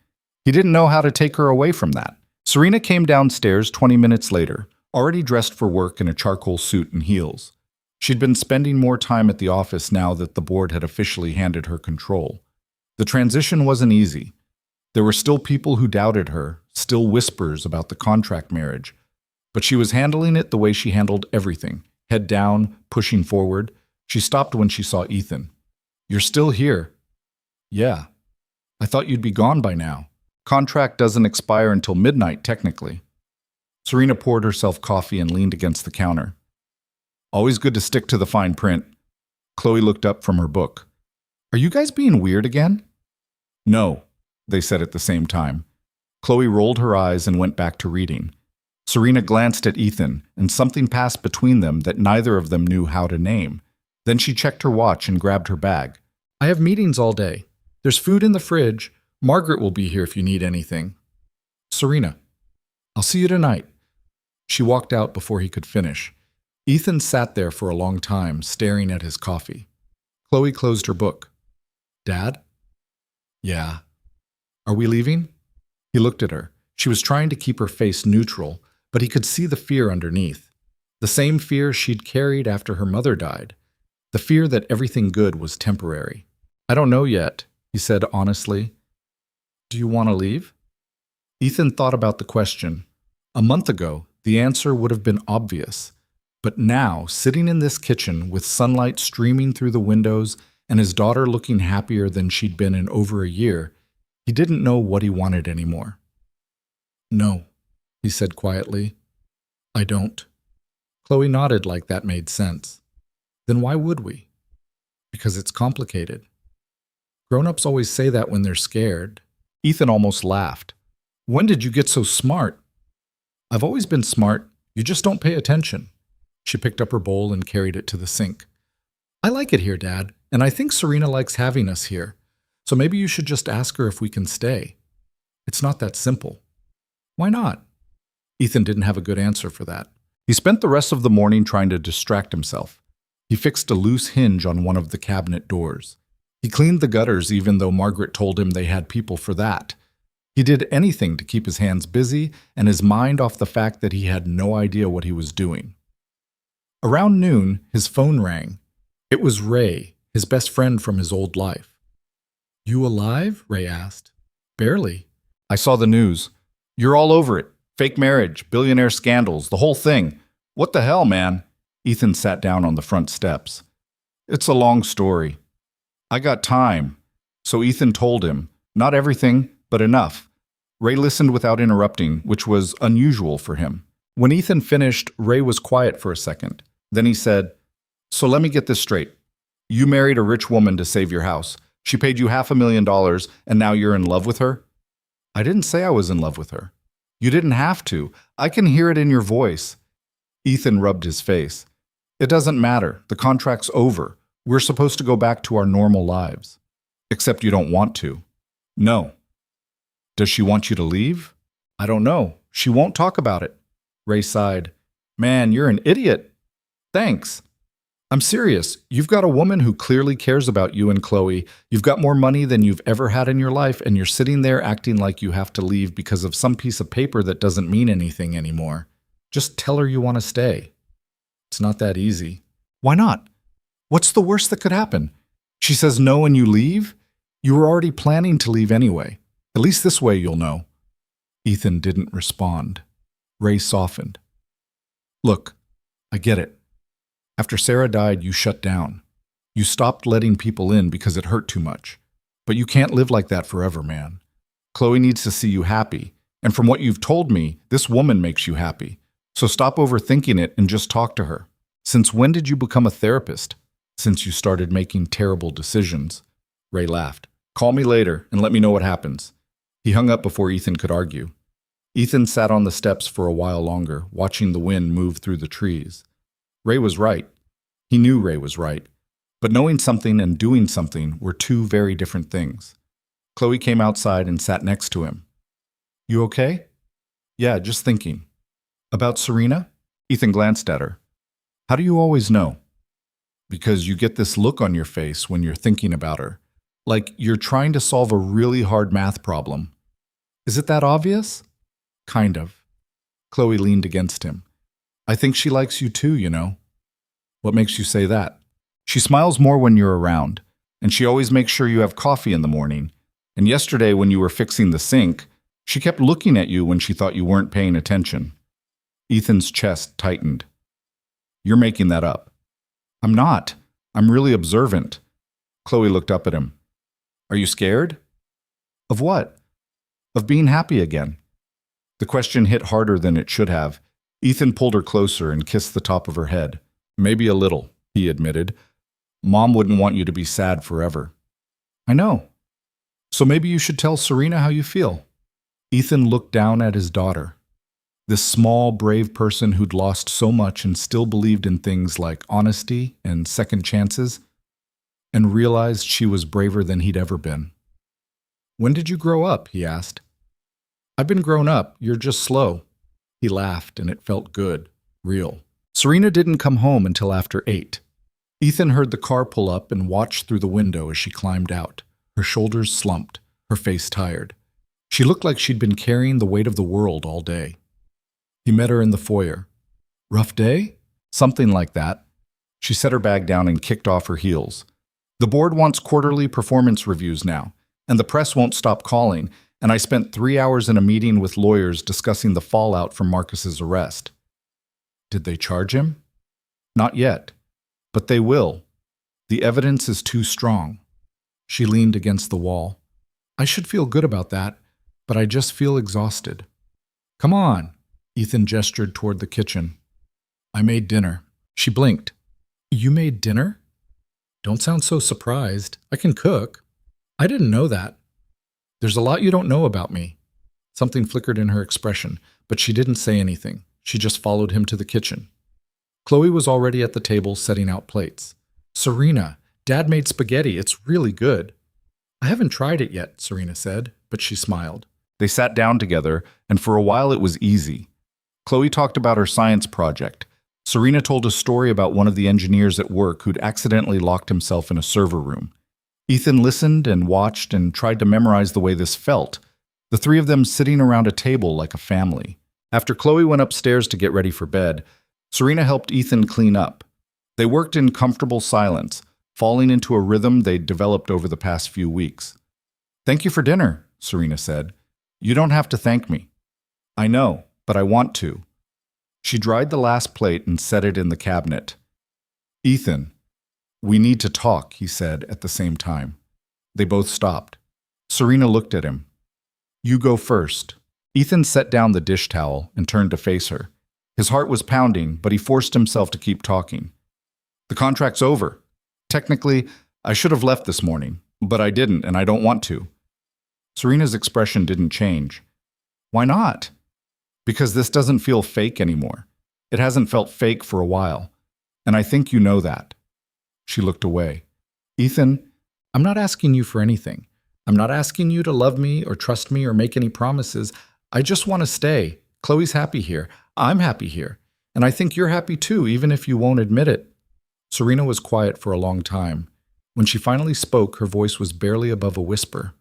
S1: He didn't know how to take her away from that. Serena came downstairs 20 minutes later, already dressed for work in a charcoal suit and heels. She'd been spending more time at the office now that the board had officially handed her control. The transition wasn't easy. There were still people who doubted her, still whispers about the contract marriage. But she was handling it the way she handled everything, head down, pushing forward. She stopped when she saw Ethan. You're still here. Yeah. I thought you'd be gone by now. Contract doesn't expire until midnight, technically. Serena poured herself coffee and leaned against the counter. Always good to stick to the fine print. Chloe looked up from her book. Are you guys being weird again? No, they said at the same time. Chloe rolled her eyes and went back to reading. Serena glanced at Ethan, and something passed between them that neither of them knew how to name. Then she checked her watch and grabbed her bag. I have meetings all day. There's food in the fridge. Margaret will be here if you need anything. Serena, I'll see you tonight. She walked out before he could finish. Ethan sat there for a long time, staring at his coffee. Chloe closed her book. Dad? Yeah. Are we leaving? He looked at her. She was trying to keep her face neutral, but he could see the fear underneath. The same fear she'd carried after her mother died. The fear that everything good was temporary. I don't know yet, he said honestly. Do you want to leave? Ethan thought about the question. A month ago, the answer would have been obvious. But now, sitting in this kitchen with sunlight streaming through the windows and his daughter looking happier than she'd been in over a year, he didn't know what he wanted anymore. No, he said quietly. I don't. Chloe nodded like that made sense. Then why would we? Because it's complicated. Grown-ups always say that when they're scared. Ethan almost laughed. When did you get so smart? I've always been smart. You just don't pay attention. She picked up her bowl and carried it to the sink. I like it here, Dad, and I think Serena likes having us here. So maybe you should just ask her if we can stay. It's not that simple. Why not? Ethan didn't have a good answer for that. He spent the rest of the morning trying to distract himself. He fixed a loose hinge on one of the cabinet doors. He cleaned the gutters even though Margaret told him they had people for that. He did anything to keep his hands busy and his mind off the fact that he had no idea what he was doing. Around noon, his phone rang. It was Ray, his best friend from his old life. You alive? Ray asked. Barely. I saw the news. You're all over it. Fake marriage, billionaire scandals, the whole thing. What the hell, man? Ethan sat down on the front steps. It's a long story. I got time. So Ethan told him, not everything, but enough. Ray listened without interrupting, which was unusual for him. When Ethan finished, Ray was quiet for a second. Then he said, So let me get this straight. You married a rich woman to save your house. She paid you $500,000, and now you're in love with her? I didn't say I was in love with her. You didn't have to. I can hear it in your voice. Ethan rubbed his face. It doesn't matter. The contract's over. We're supposed to go back to our normal lives. Except you don't want to. No. Does she want you to leave? I don't know. She won't talk about it. Ray sighed. Man, you're an idiot. Thanks. I'm serious. You've got a woman who clearly cares about you and Chloe. You've got more money than you've ever had in your life, and you're sitting there acting like you have to leave because of some piece of paper that doesn't mean anything anymore. Just tell her you want to stay. It's not that easy. Why not? What's the worst that could happen? She says no and you leave? You were already planning to leave anyway. At least this way you'll know. Ethan didn't respond. Ray softened. Look, I get it. After Sarah died, you shut down. You stopped letting people in because it hurt too much. But you can't live like that forever, man. Chloe needs to see you happy. And from what you've told me, this woman makes you happy. So stop overthinking it and just talk to her. Since when did you become a therapist? Since you started making terrible decisions. Ray laughed. Call me later and let me know what happens. He hung up before Ethan could argue. Ethan sat on the steps for a while longer, watching the wind move through the trees. Ray was right. He knew Ray was right. But knowing something and doing something were two very different things. Chloe came outside and sat next to him. You okay? Yeah, just thinking. About Serena? Ethan glanced at her. How do you always know? Because you get this look on your face when you're thinking about her. Like you're trying to solve a really hard math problem. Is it that obvious? Kind of. Chloe leaned against him. I think she likes you too, you know. What makes you say that? She smiles more when you're around, and she always makes sure you have coffee in the morning. And yesterday when you were fixing the sink, she kept looking at you when she thought you weren't paying attention. Ethan's chest tightened. You're making that up. I'm not. I'm really observant. Chloe looked up at him. Are you scared? Of what? Of being happy again. The question hit harder than it should have. Ethan pulled her closer and kissed the top of her head. Maybe a little, he admitted. Mom wouldn't want you to be sad forever. I know. So maybe you should tell Serena how you feel. Ethan looked down at his daughter. This small, brave person who'd lost so much and still believed in things like honesty and second chances, and realized she was braver than he'd ever been. "When did you grow up?" he asked. "I've been grown up. You're just slow." He laughed, and it felt good, real. Serena didn't come home until after 8. Ethan heard the car pull up and watched through the window as she climbed out, her shoulders slumped, her face tired. She looked like she'd been carrying the weight of the world all day. He met her in the foyer. "Rough day?" "Something like that." She set her bag down and kicked off her heels. "The board wants quarterly performance reviews now, and the press won't stop calling, and I spent 3 hours in a meeting with lawyers discussing the fallout from Marcus's arrest." "Did they charge him?" "Not yet, but they will. The evidence is too strong." She leaned against the wall. "I should feel good about that, but I just feel exhausted." "Come on." Ethan gestured toward the kitchen. "I made dinner." She blinked. "You made dinner?" "Don't sound so surprised. I can cook." "I didn't know that." "There's a lot you don't know about me." Something flickered in her expression, but she didn't say anything. She just followed him to the kitchen. Chloe was already at the table setting out plates. "Serena, Dad made spaghetti. It's really good." "I haven't tried it yet," Serena said, but she smiled. They sat down together, and for a while it was easy. Chloe talked about her science project. Serena told a story about one of the engineers at work who'd accidentally locked himself in a server room. Ethan listened and watched and tried to memorize the way this felt, the three of them sitting around a table like a family. After Chloe went upstairs to get ready for bed, Serena helped Ethan clean up. They worked in comfortable silence, falling into a rhythm they'd developed over the past few weeks. "Thank you for dinner," Serena said. "You don't have to thank me." "I know, but I want to." She dried the last plate and set it in the cabinet. "Ethan, we need to talk," he said at the same time. They both stopped. Serena looked at him. "You go first." Ethan set down the dish towel and turned to face her. His heart was pounding, but he forced himself to keep talking. "The contract's over. Technically, I should have left this morning, but I didn't, and I don't want to." Serena's expression didn't change. "Why not?" "Because this doesn't feel fake anymore. It hasn't felt fake for a while, and I think you know that." She looked away. "Ethan, I'm not asking you for anything. I'm not asking you to love me or trust me or make any promises. I just want to stay. Chloe's happy here. I'm happy here. And I think you're happy too, even if you won't admit it." Serena was quiet for a long time. When she finally spoke, her voice was barely above a whisper.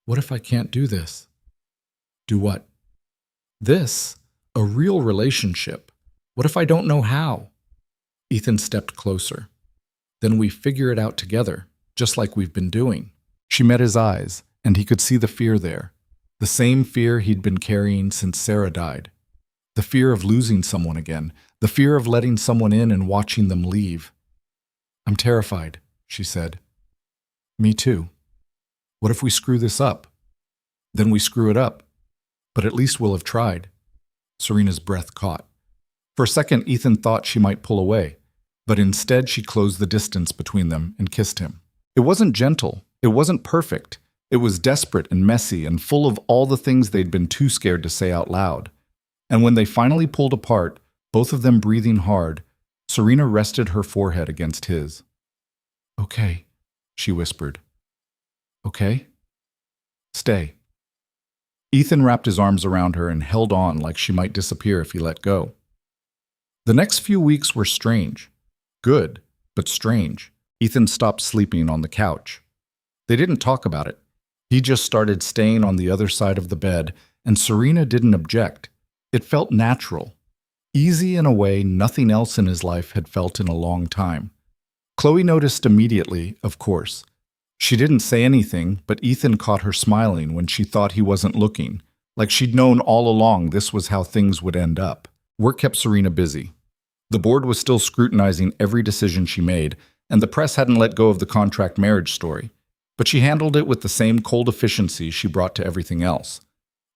S1: "What if I can't do this?" "Do what?" "This. A real relationship. What if I don't know how?" Ethan stepped closer. "Then we figure it out together, just like we've been doing." She met his eyes, and he could see the fear there. The same fear he'd been carrying since Sarah died. The fear of losing someone again. The fear of letting someone in and watching them leave. "I'm terrified," she said. "Me too. What if we screw this up?" "Then we screw it up. But at least we'll have tried." Serena's breath caught. For a second, Ethan thought she might pull away, but instead she closed the distance between them and kissed him. It wasn't gentle. It wasn't perfect. It was desperate and messy and full of all the things they'd been too scared to say out loud. And when they finally pulled apart, both of them breathing hard, Serena rested her forehead against his. "Okay," she whispered. "Okay? Stay." Ethan wrapped his arms around her and held on like she might disappear if he let go. The next few weeks were strange. Good, but strange. Ethan stopped sleeping on the couch. They didn't talk about it. He just started staying on the other side of the bed, and Serena didn't object. It felt natural. Easy in a way nothing else in his life had felt in a long time. Chloe noticed immediately, of course. She didn't say anything, but Ethan caught her smiling when she thought he wasn't looking, like she'd known all along this was how things would end up. Work kept Serena busy. The board was still scrutinizing every decision she made, and the press hadn't let go of the contract marriage story. But she handled it with the same cold efficiency she brought to everything else.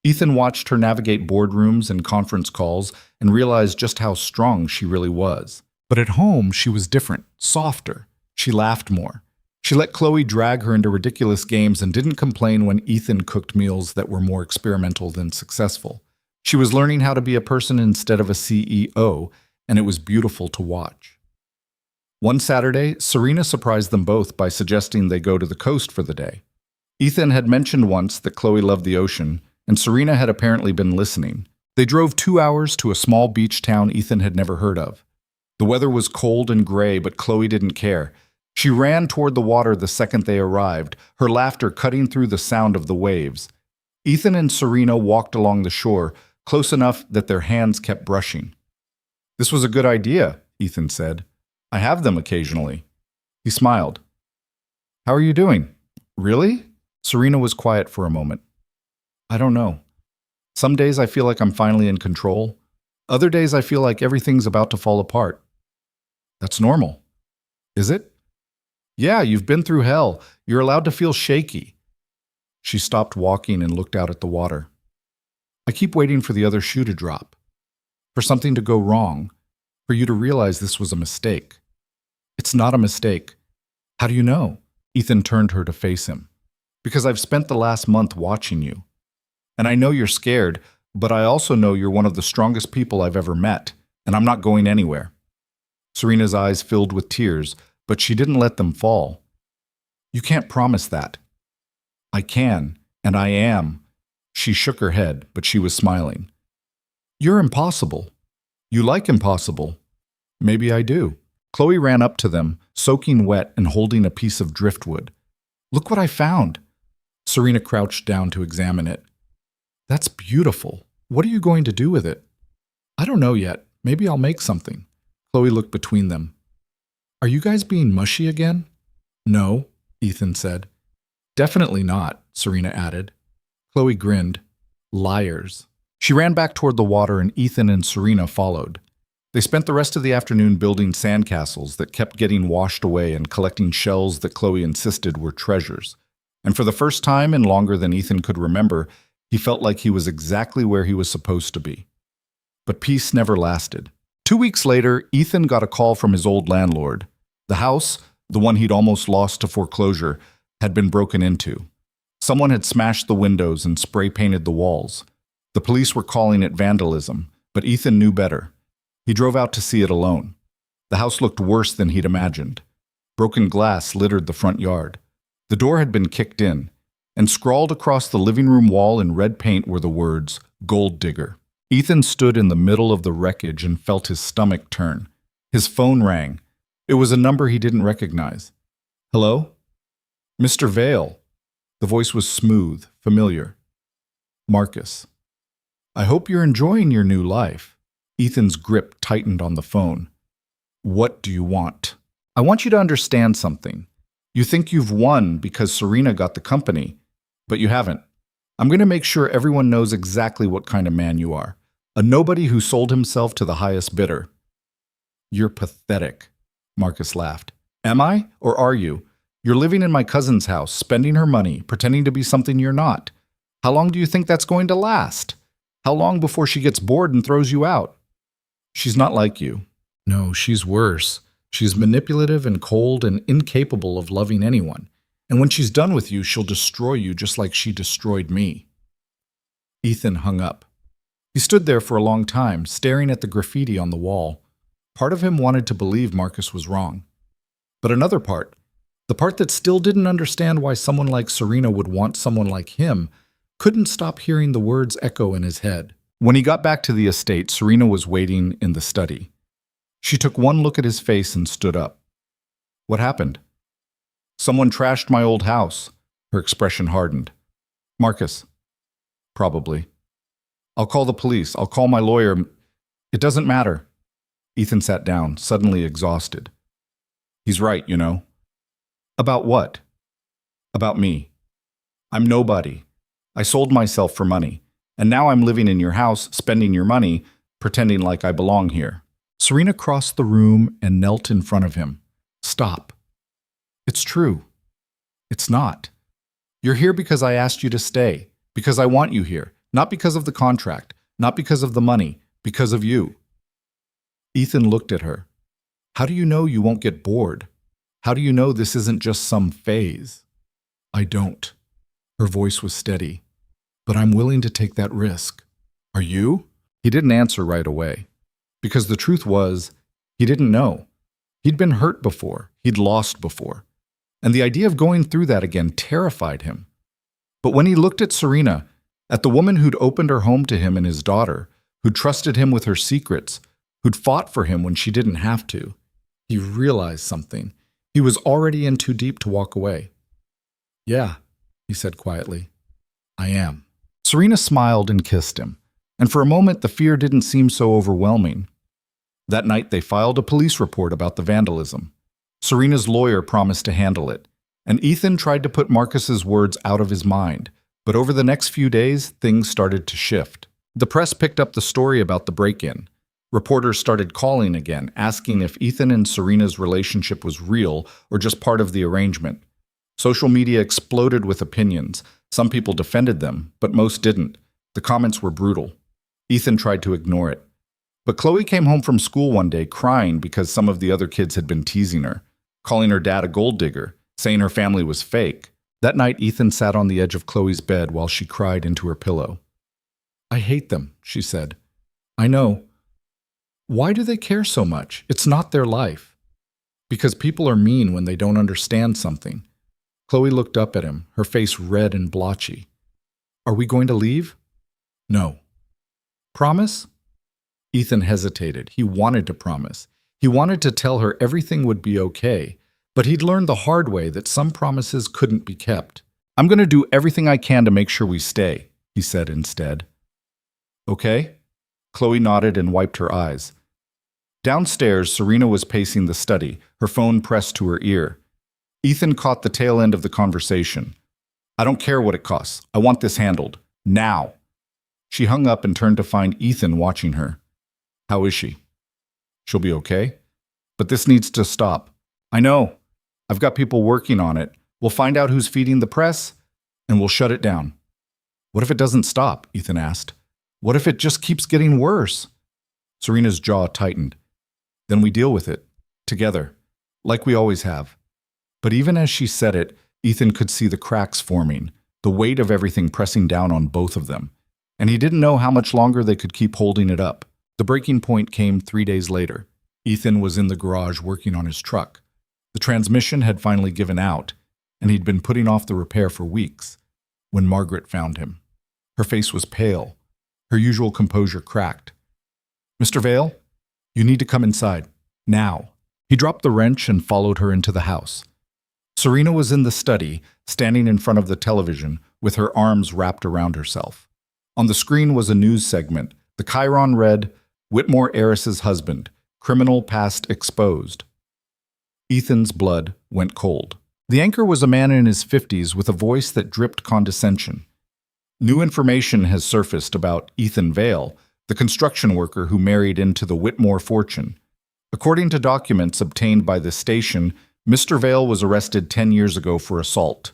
S1: Ethan watched her navigate boardrooms and conference calls and realized just how strong she really was. But at home, she was different, softer. She laughed more. She let Chloe drag her into ridiculous games and didn't complain when Ethan cooked meals that were more experimental than successful. She was learning how to be a person instead of a CEO, and it was beautiful to watch. One Saturday, Serena surprised them both by suggesting they go to the coast for the day. Ethan had mentioned once that Chloe loved the ocean, and Serena had apparently been listening. They drove 2 hours to a small beach town Ethan had never heard of. The weather was cold and gray, but Chloe didn't care. She ran toward the water the second they arrived, her laughter cutting through the sound of the waves. Ethan and Serena walked along the shore, close enough that their hands kept brushing. "This was a good idea," Ethan said. "I have them occasionally." He smiled. "How are you doing?" "Really?" Serena was quiet for a moment. "I don't know. Some days I feel like I'm finally in control. Other days I feel like everything's about to fall apart." "That's normal." "Is it?" "Yeah, you've been through hell. You're allowed to feel shaky." She stopped walking and looked out at the water. "I keep waiting for the other shoe to drop. For something to go wrong. For you to realize this was a mistake." "It's not a mistake." "How do you know?" Ethan turned her to face him. "Because I've spent the last month watching you. And I know you're scared, but I also know you're one of the strongest people I've ever met, and I'm not going anywhere." Serena's eyes filled with tears, but she didn't let them fall. "You can't promise that." "I can, and I am." She shook her head, but she was smiling. "You're impossible. You like impossible." "Maybe I do." Chloe ran up to them, soaking wet and holding a piece of driftwood. "Look what I found." Serena crouched down to examine it. "That's beautiful. What are you going to do with it?" "I don't know yet. Maybe I'll make something." Chloe looked between them. "Are you guys being mushy again?" "No," Ethan said. "Definitely not," Serena added. Chloe grinned. "Liars." She ran back toward the water and Ethan and Serena followed. They spent the rest of the afternoon building sandcastles that kept getting washed away and collecting shells that Chloe insisted were treasures. And for the first time in longer than Ethan could remember, he felt like he was exactly where he was supposed to be. But peace never lasted. 2 weeks later, Ethan got a call from his old landlord. The house, the one he'd almost lost to foreclosure, had been broken into. Someone had smashed the windows and spray-painted the walls. The police were calling it vandalism, but Ethan knew better. He drove out to see it alone. The house looked worse than he'd imagined. Broken glass littered the front yard. The door had been kicked in, and scrawled across the living room wall in red paint were the words, "Gold Digger." Ethan stood in the middle of the wreckage and felt his stomach turn. His phone rang. It was a number he didn't recognize. "Hello?" "Mr. Vale." The voice was smooth, familiar. "Marcus." "I hope you're enjoying your new life." Ethan's grip tightened on the phone. "What do you want?" "I want you to understand something. You think you've won because Serena got the company, but you haven't. I'm going to make sure everyone knows exactly what kind of man you are. A nobody who sold himself to the highest bidder." "You're pathetic," Marcus laughed. "Am I, or are you? You're living in my cousin's house, spending her money, pretending to be something you're not. How long do you think that's going to last? How long before she gets bored and throws you out?" "She's not like you." "No, she's worse. She's manipulative and cold and incapable of loving anyone. And when she's done with you, she'll destroy you just like she destroyed me." Ethan hung up. He stood there for a long time, staring at the graffiti on the wall. Part of him wanted to believe Marcus was wrong. But another part, the part that still didn't understand why someone like Serena would want someone like him, couldn't stop hearing the words echo in his head. When he got back to the estate, Serena was waiting in the study. She took one look at his face and stood up. "What happened?" "Someone trashed my old house." Her expression hardened. "Marcus?" "Probably." "I'll call the police. I'll call my lawyer." "It doesn't matter." Ethan sat down, suddenly exhausted. "He's right, you know." "About what?" "About me. I'm nobody. I sold myself for money. And now I'm living in your house, spending your money, pretending like I belong here." Serena crossed the room and knelt in front of him. "Stop. It's true. It's not. You're here because I asked you to stay, because I want you here, not because of the contract, not because of the money, because of you." Ethan looked at her. "How do you know you won't get bored? How do you know this isn't just some phase?" "I don't." Her voice was steady. "But I'm willing to take that risk." Are you? He didn't answer right away. Because the truth was, he didn't know. He'd been hurt before. He'd lost before. And the idea of going through that again terrified him. But when he looked at Serena, at the woman who'd opened her home to him and his daughter, who'd trusted him with her secrets, who'd fought for him when she didn't have to, he realized something. He was already in too deep to walk away. Yeah, he said quietly. I am. Serena smiled and kissed him, and for a moment the fear didn't seem so overwhelming. That night they filed a police report about the vandalism. Serena's lawyer promised to handle it, and Ethan tried to put Marcus's words out of his mind, but over the next few days, things started to shift. The press picked up the story about the break-in. Reporters started calling again, asking if Ethan and Serena's relationship was real or just part of the arrangement. Social media exploded with opinions. Some people defended them, but most didn't. The comments were brutal. Ethan tried to ignore it. But Chloe came home from school one day crying because some of the other kids had been teasing her, calling her dad a gold digger, saying her family was fake. That night, Ethan sat on the edge of Chloe's bed while she cried into her pillow. I hate them, she said. I know. Why do they care so much? It's not their life. Because people are mean when they don't understand something. Chloe looked up at him, her face red and blotchy. Are we going to leave? No. Promise? Ethan hesitated. He wanted to promise. He wanted to tell her everything would be okay, but he'd learned the hard way that some promises couldn't be kept. I'm going to do everything I can to make sure we stay, he said instead. Okay? Chloe nodded and wiped her eyes. Downstairs, Serena was pacing the study, her phone pressed to her ear. Ethan caught the tail end of the conversation. I don't care what it costs. I want this handled. Now. She hung up and turned to find Ethan watching her. How is she? She'll be okay? But this needs to stop. I know. I've got people working on it. We'll find out who's feeding the press, and we'll shut it down. What if it doesn't stop? Ethan asked. What if it just keeps getting worse? Serena's jaw tightened. Then we deal with it. Together. Like we always have. But even as she said it, Ethan could see the cracks forming, the weight of everything pressing down on both of them. And he didn't know how much longer they could keep holding it up. The breaking point came 3 days later. Ethan was in the garage working on his truck. The transmission had finally given out, and he'd been putting off the repair for weeks, when Margaret found him. Her face was pale. Her usual composure cracked. Mr. Vale, you need to come inside. Now. He dropped the wrench and followed her into the house. Serena was in the study, standing in front of the television, with her arms wrapped around herself. On the screen was a news segment. The chyron read, Whitmore heiress's husband, criminal past exposed. Ethan's blood went cold. The anchor was a man in his 50s with a voice that dripped condescension. New information has surfaced about Ethan Vale, the construction worker who married into the Whitmore fortune. According to documents obtained by the station, Mr. Vale was arrested 10 years ago for assault.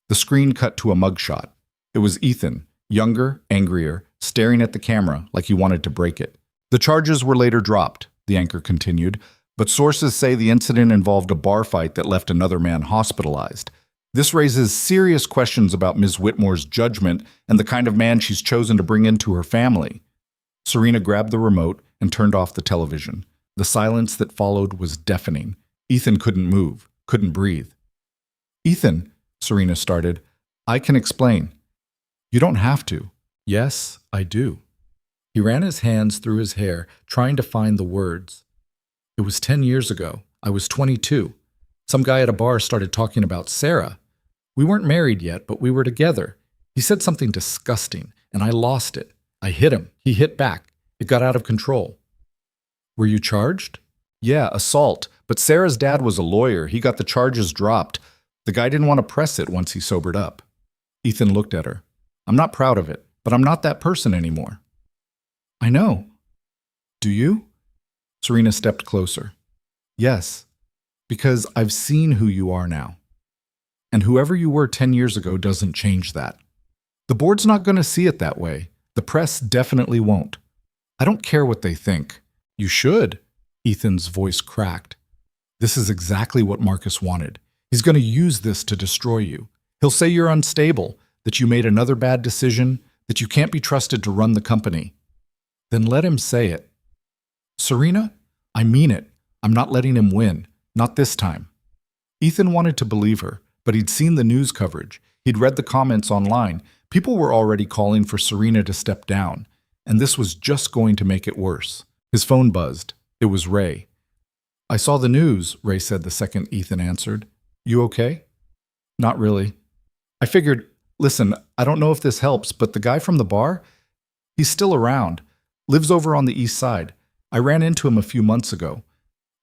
S1: The screen cut to a mugshot. It was Ethan, younger, angrier, staring at the camera like he wanted to break it. The charges were later dropped, the anchor continued, but sources say the incident involved a bar fight that left another man hospitalized. This raises serious questions about Ms. Whitmore's judgment and the kind of man she's chosen to bring into her family. Serena grabbed the remote and turned off the television. The silence that followed was deafening. Ethan couldn't move, couldn't breathe. Ethan, Serena started, I can explain. You don't have to. Yes, I do. He ran his hands through his hair, trying to find the words. It was 10 years ago. I was 22. Some guy at a bar started talking about Sarah. We weren't married yet, but we were together. He said something disgusting, and I lost it. I hit him. He hit back. It got out of control. Were you charged? Yeah, assault. But Sarah's dad was a lawyer. He got the charges dropped. The guy didn't want to press it once he sobered up. Ethan looked at her. I'm not proud of it, but I'm not that person anymore. I know. Do you? Serena stepped closer. Yes, because I've seen who you are now. And whoever you were 10 years ago doesn't change that. The board's not going to see it that way. The press definitely won't. I don't care what they think. You should. Ethan's voice cracked. This is exactly what Marcus wanted. He's going to use this to destroy you. He'll say you're unstable, that you made another bad decision, that you can't be trusted to run the company. Then let him say it. Serena, I mean it. I'm not letting him win. Not this time. Ethan wanted to believe her, but he'd seen the news coverage. He'd read the comments online. People were already calling for Serena to step down, and this was just going to make it worse. His phone buzzed. It was Ray. I saw the news, Ray said the second Ethan answered. You okay? Not really. I figured, listen, I don't know if this helps, but the guy from the bar, he's still around. Lives over on the east side. I ran into him a few months ago.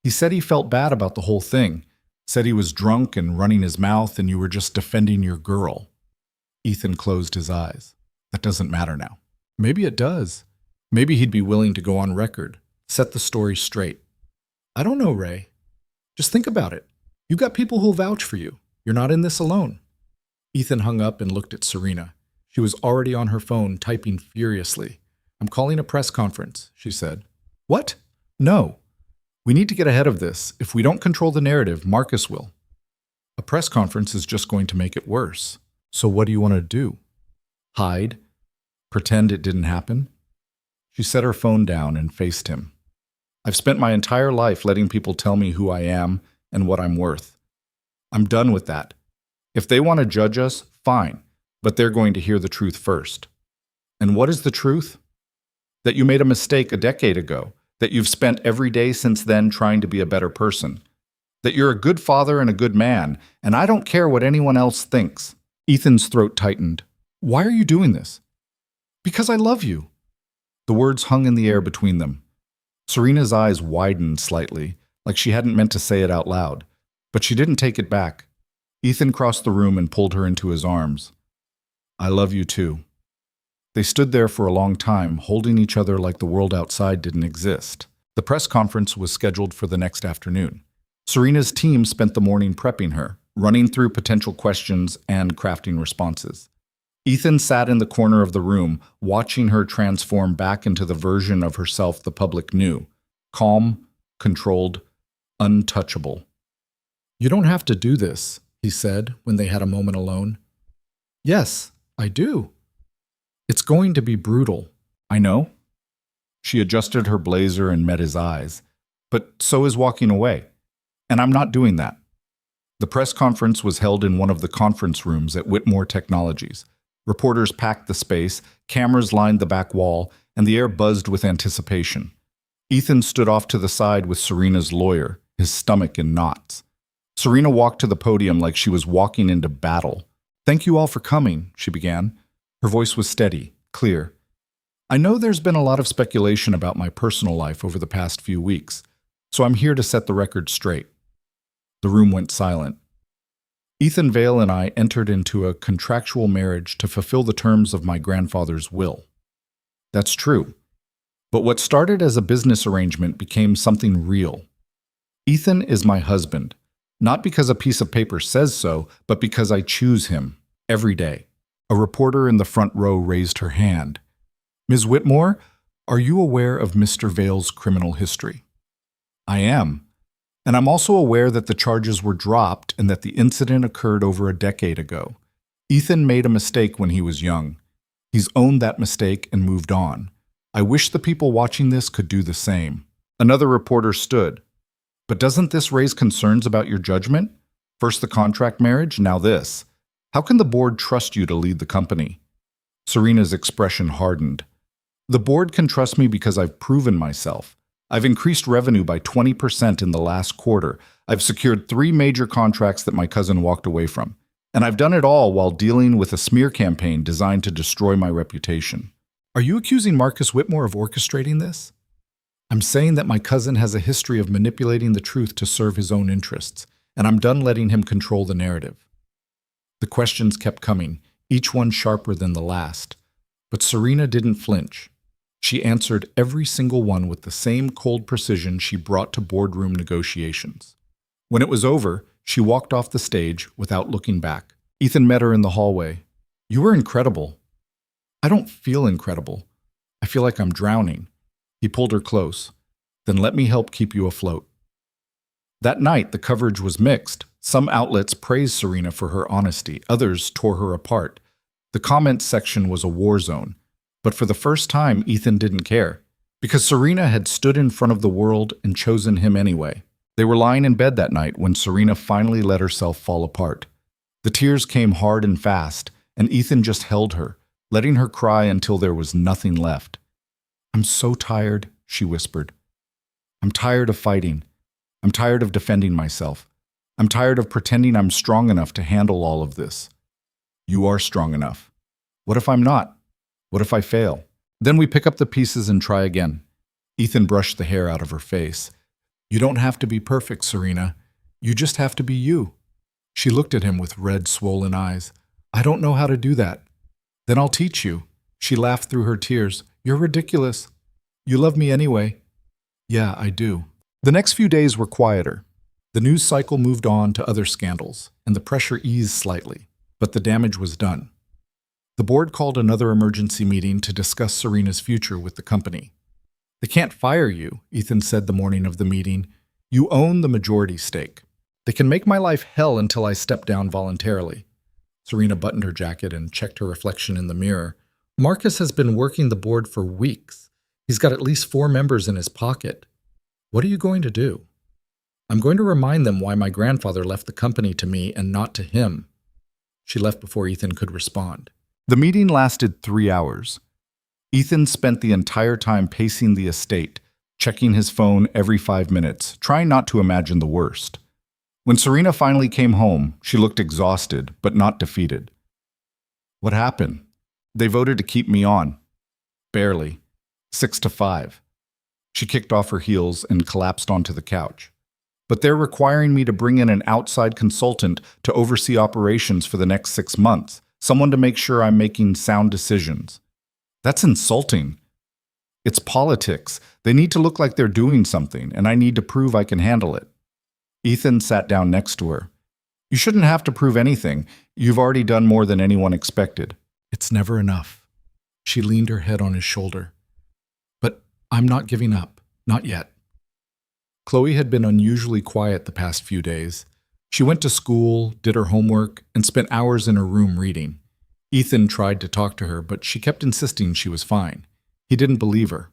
S1: He said he felt bad about the whole thing. Said he was drunk and running his mouth and you were just defending your girl. Ethan closed his eyes. That doesn't matter now. Maybe it does. Maybe he'd be willing to go on record, set the story straight. I don't know, Ray. Just think about it. You've got people who'll vouch for you. You're not in this alone. Ethan hung up and looked at Serena. She was already on her phone, typing furiously. I'm calling a press conference, she said. What? No. We need to get ahead of this. If we don't control the narrative, Marcus will. A press conference is just going to make it worse. So what do you want to do? Hide? Pretend it didn't happen? She set her phone down and faced him. I've spent my entire life letting people tell me who I am and what I'm worth. I'm done with that. If they want to judge us, fine, but they're going to hear the truth first. And what is the truth? That you made a mistake a decade ago, that you've spent every day since then trying to be a better person, that you're a good father and a good man, and I don't care what anyone else thinks. Ethan's throat tightened. Why are you doing this? Because I love you. The words hung in the air between them. Serena's eyes widened slightly, like she hadn't meant to say it out loud, but she didn't take it back. Ethan crossed the room and pulled her into his arms. I love you too. They stood there for a long time, holding each other like the world outside didn't exist. The press conference was scheduled for the next afternoon. Serena's team spent the morning prepping her, running through potential questions and crafting responses. Ethan sat in the corner of the room, watching her transform back into the version of herself the public knew. Calm, controlled, untouchable. You don't have to do this, he said when they had a moment alone. Yes, I do. It's going to be brutal. I know. She adjusted her blazer and met his eyes. But so is walking away. And I'm not doing that. The press conference was held in one of the conference rooms at Whitmore Technologies. Reporters packed the space, cameras lined the back wall, and the air buzzed with anticipation. Ethan stood off to the side with Serena's lawyer, his stomach in knots. Serena walked to the podium like she was walking into battle. Thank you all for coming, she began. Her voice was steady, clear. I know there's been a lot of speculation about my personal life over the past few weeks, so I'm here to set the record straight. The room went silent. Ethan Vale and I entered into a contractual marriage to fulfill the terms of my grandfather's will. That's true. But what started as a business arrangement became something real. Ethan is my husband, not because a piece of paper says so, but because I choose him every day. A reporter in the front row raised her hand. Ms. Whitmore, are you aware of Mr. Vale's criminal history? I am. And I'm also aware that the charges were dropped and that the incident occurred over a decade ago. Ethan made a mistake when he was young. He's owned that mistake and moved on. I wish the people watching this could do the same. Another reporter stood. But doesn't this raise concerns about your judgment? First the contract marriage, now this. How can the board trust you to lead the company? Serena's expression hardened. The board can trust me because I've proven myself. I've increased revenue by 20% in the last quarter. I've secured 3 major contracts that my cousin walked away from. And I've done it all while dealing with a smear campaign designed to destroy my reputation. Are you accusing Marcus Whitmore of orchestrating this? I'm saying that my cousin has a history of manipulating the truth to serve his own interests, and I'm done letting him control the narrative. The questions kept coming, each one sharper than the last. But Serena didn't flinch. She answered every single one with the same cold precision she brought to boardroom negotiations. When it was over, she walked off the stage without looking back. Ethan met her in the hallway. You were incredible. I don't feel incredible. I feel like I'm drowning. He pulled her close. Then let me help keep you afloat. That night, the coverage was mixed. Some outlets praised Serena for her honesty. Others tore her apart. The comments section was a war zone. But for the first time, Ethan didn't care, because Serena had stood in front of the world and chosen him anyway. They were lying in bed that night when Serena finally let herself fall apart. The tears came hard and fast, and Ethan just held her, letting her cry until there was nothing left. "I'm so tired," she whispered. "I'm tired of fighting. I'm tired of defending myself. I'm tired of pretending I'm strong enough to handle all of this." "You are strong enough. What if I'm not? What if I fail?" "Then we pick up the pieces and try again." Ethan brushed the hair out of her face. "You don't have to be perfect, Serena. You just have to be you." She looked at him with red, swollen eyes. "I don't know how to do that." "Then I'll teach you." She laughed through her tears. "You're ridiculous. You love me anyway." "Yeah, I do." The next few days were quieter. The news cycle moved on to other scandals, and the pressure eased slightly, but the damage was done. The board called another emergency meeting to discuss Serena's future with the company. "They can't fire you," Ethan said the morning of the meeting. "You own the majority stake. They can make my life hell until I step down voluntarily." Serena buttoned her jacket and checked her reflection in the mirror. "Marcus has been working the board for weeks. He's got at least 4 members in his pocket. What are you going to do?" "I'm going to remind them why my grandfather left the company to me and not to him." She left before Ethan could respond. The meeting lasted 3 hours. Ethan spent the entire time pacing the estate, checking his phone every 5 minutes, trying not to imagine the worst. When Serena finally came home, she looked exhausted, but not defeated. "What happened?" "They voted to keep me on." "Barely. 6-5. She kicked off her heels and collapsed onto the couch. "But they're requiring me to bring in an outside consultant to oversee operations for the next 6 months, someone to make sure I'm making sound decisions." "That's insulting." "It's politics. They need to look like they're doing something, and I need to prove I can handle it." Ethan sat down next to her. "You shouldn't have to prove anything. You've already done more than anyone expected." "It's never enough." She leaned her head on his shoulder. "But I'm not giving up. Not yet." Chloe had been unusually quiet the past few days. She went to school, did her homework, and spent hours in her room reading. Ethan tried to talk to her, but she kept insisting she was fine. He didn't believe her.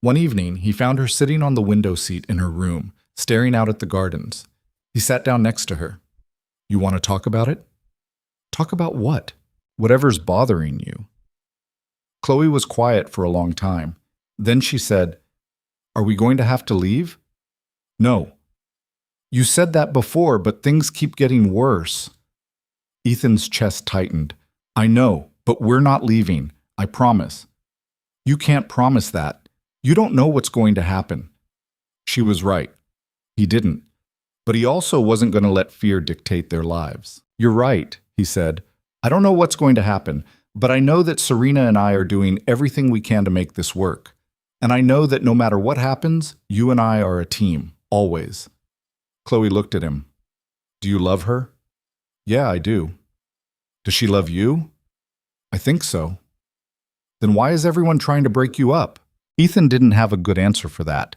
S1: One evening, he found her sitting on the window seat in her room, staring out at the gardens. He sat down next to her. "You want to talk about it?" "Talk about what?" "Whatever's bothering you." Chloe was quiet for a long time. Then she said, "Are we going to have to leave?" "No." "You said that before, but things keep getting worse." Ethan's chest tightened. "I know, but we're not leaving. I promise." "You can't promise that. You don't know what's going to happen." She was right. He didn't. But he also wasn't going to let fear dictate their lives. "You're right," he said. "I don't know what's going to happen, but I know that Serena and I are doing everything we can to make this work. And I know that no matter what happens, you and I are a team, always." Chloe looked at him. "Do you love her?" "Yeah, I do." "Does she love you?" "I think so." "Then why is everyone trying to break you up?" Ethan didn't have a good answer for that.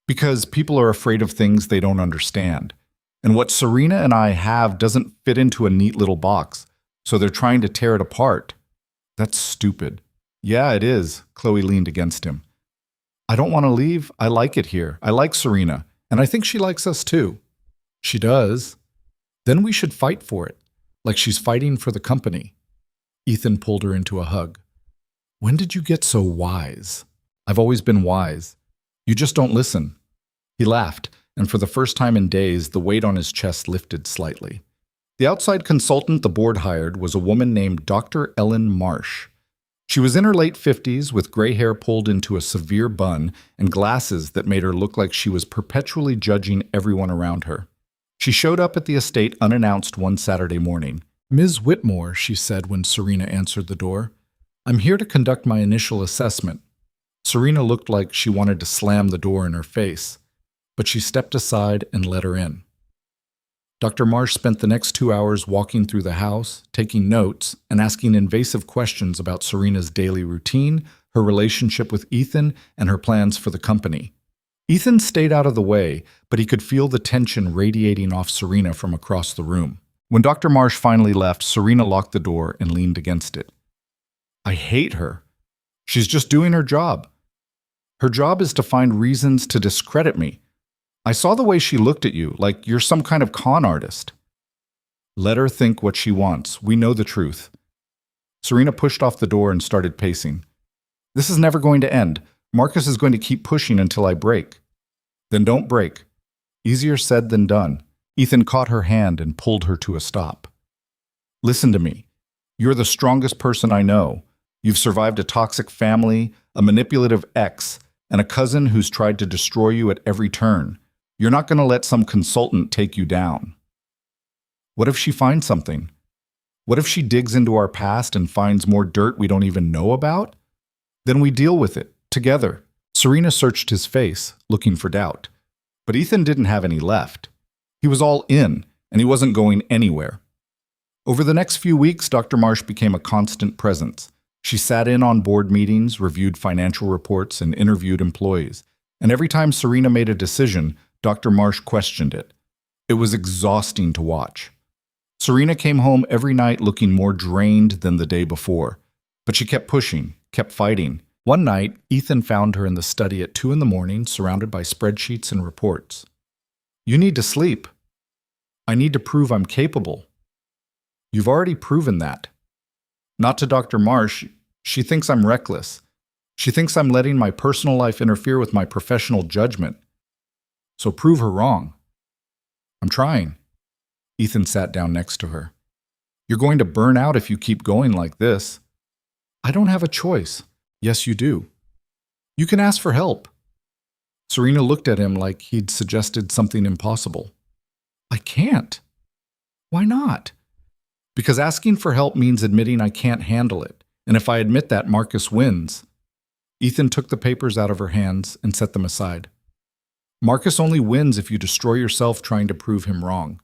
S1: "Because people are afraid of things they don't understand. And what Serena and I have doesn't fit into a neat little box, so they're trying to tear it apart." "That's stupid." "Yeah, it is." Chloe leaned against him. "I don't want to leave. I like it here. I like Serena, and I think she likes us too." "She does." "Then we should fight for it, like she's fighting for the company." Ethan pulled her into a hug. "When did you get so wise?" "I've always been wise. You just don't listen." He laughed, and for the first time in days, the weight on his chest lifted slightly. The outside consultant the board hired was a woman named Dr. Ellen Marsh. She was in her late 50s with gray hair pulled into a severe bun and glasses that made her look like she was perpetually judging everyone around her. She showed up at the estate unannounced one Saturday morning. "Ms. Whitmore," she said when Serena answered the door, "I'm here to conduct my initial assessment." Serena looked like she wanted to slam the door in her face, but she stepped aside and let her in. Dr. Marsh spent the next 2 hours walking through the house, taking notes, and asking invasive questions about Serena's daily routine, her relationship with Ethan, and her plans for the company. Ethan stayed out of the way, but he could feel the tension radiating off Serena from across the room. When Dr. Marsh finally left, Serena locked the door and leaned against it. "I hate her. She's just doing her job. Her job is to find reasons to discredit me. I saw the way she looked at you, like you're some kind of con artist. Let her think what she wants. We know the truth. Serena pushed off the door and started pacing. This is never going to end. Marcus is going to keep pushing until I break. Then don't break. Easier said than done. Ethan caught her hand and pulled her to a stop. Listen to me. You're the strongest person I know. You've survived a toxic family, a manipulative ex, and a cousin who's tried to destroy you at every turn. You're not going to let some consultant take you down. What if she finds something? What if she digs into our past and finds more dirt we don't even know about? Then we deal with it, together. Serena searched his face, looking for doubt. But Ethan didn't have any left. He was all in, and he wasn't going anywhere. Over the next few weeks, Dr. Marsh became a constant presence. She sat in on board meetings, reviewed financial reports, and interviewed employees. And every time Serena made a decision, Dr. Marsh questioned it. It was exhausting to watch. Serena came home every night looking more drained than the day before. But she kept pushing, kept fighting. One night, Ethan found her in the study at 2 a.m, surrounded by spreadsheets and reports. You need to sleep. I need to prove I'm capable. You've already proven that. Not to Dr. Marsh. She thinks I'm reckless. She thinks I'm letting my personal life interfere with my professional judgment. So prove her wrong. I'm trying. Ethan sat down next to her. You're going to burn out if you keep going like this. I don't have a choice. Yes, you do. You can ask for help. Serena looked at him like he'd suggested something impossible. I can't. Why not? Because asking for help means admitting I can't handle it. And if I admit that, Marcus wins. Ethan took the papers out of her hands and set them aside. Marcus only wins if you destroy yourself trying to prove him wrong.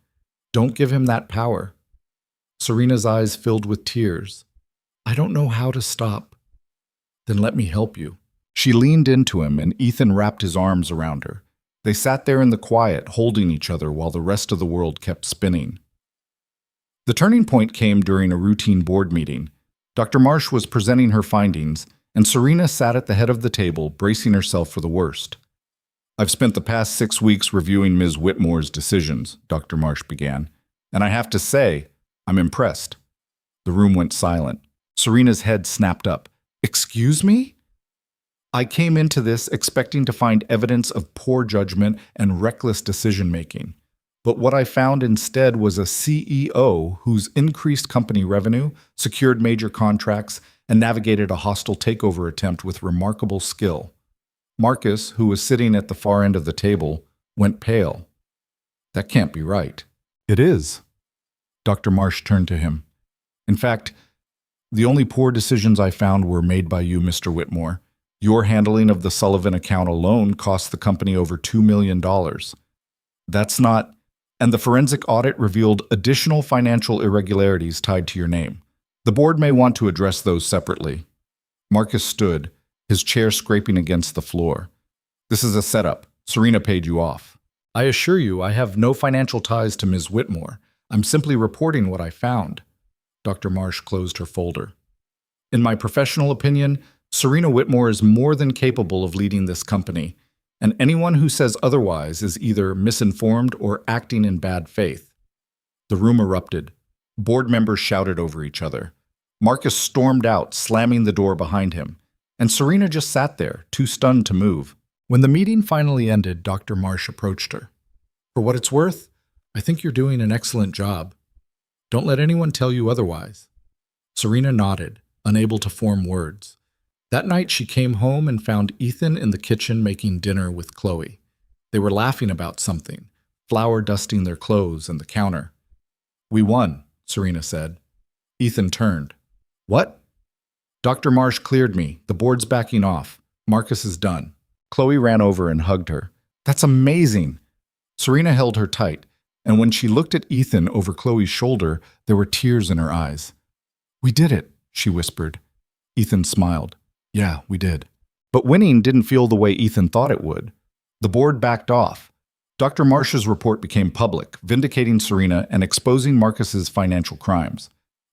S1: Don't give him that power. Serena's eyes filled with tears. I don't know how to stop. Then let me help you. She leaned into him and Ethan wrapped his arms around her. They sat there in the quiet, holding each other while the rest of the world kept spinning. The turning point came during a routine board meeting. Dr. Marsh was presenting her findings, and Serena sat at the head of the table, bracing herself for the worst. I've spent the past 6 weeks reviewing Ms. Whitmore's decisions, Dr. Marsh began, and I have to say, I'm impressed. The room went silent. Serena's head snapped up. Excuse me? I came into this expecting to find evidence of poor judgment and reckless decision-making. But what I found instead was a CEO whose increased company revenue, secured major contracts, and navigated a hostile takeover attempt with remarkable skill. Marcus, who was sitting at the far end of the table, went pale. That can't be right. It is. Dr. Marsh turned to him. In fact, the only poor decisions I found were made by you, Mr. Whitmore. Your handling of the Sullivan account alone cost the company over $2 million. That's not... And the forensic audit revealed additional financial irregularities tied to your name. The board may want to address those separately. Marcus stood, his chair scraping against the floor. This is a setup. Serena paid you off. I assure you, I have no financial ties to Ms. Whitmore. I'm simply reporting what I found. Dr. Marsh closed her folder. In my professional opinion, Serena Whitmore is more than capable of leading this company, and anyone who says otherwise is either misinformed or acting in bad faith. The room erupted. Board members shouted over each other. Marcus stormed out, slamming the door behind him, and Serena just sat there, too stunned to move. When the meeting finally ended, Dr. Marsh approached her. For what it's worth, I think you're doing an excellent job. Don't let anyone tell you otherwise. Serena nodded, unable to form words. That night she came home and found Ethan in the kitchen making dinner with Chloe. They were laughing about something, flour dusting their clothes and the counter. We won, Serena said. Ethan turned. What? Dr. Marsh cleared me. The board's backing off. Marcus is done. Chloe ran over and hugged her. That's amazing. Serena held her tight, and when she looked at Ethan over Chloe's shoulder, there were tears in her eyes. We did it, she whispered. Ethan smiled. Yeah, we did. But winning didn't feel the way Ethan thought it would. The board backed off. Dr. Marsh's report became public, vindicating Serena and exposing Marcus's financial crimes.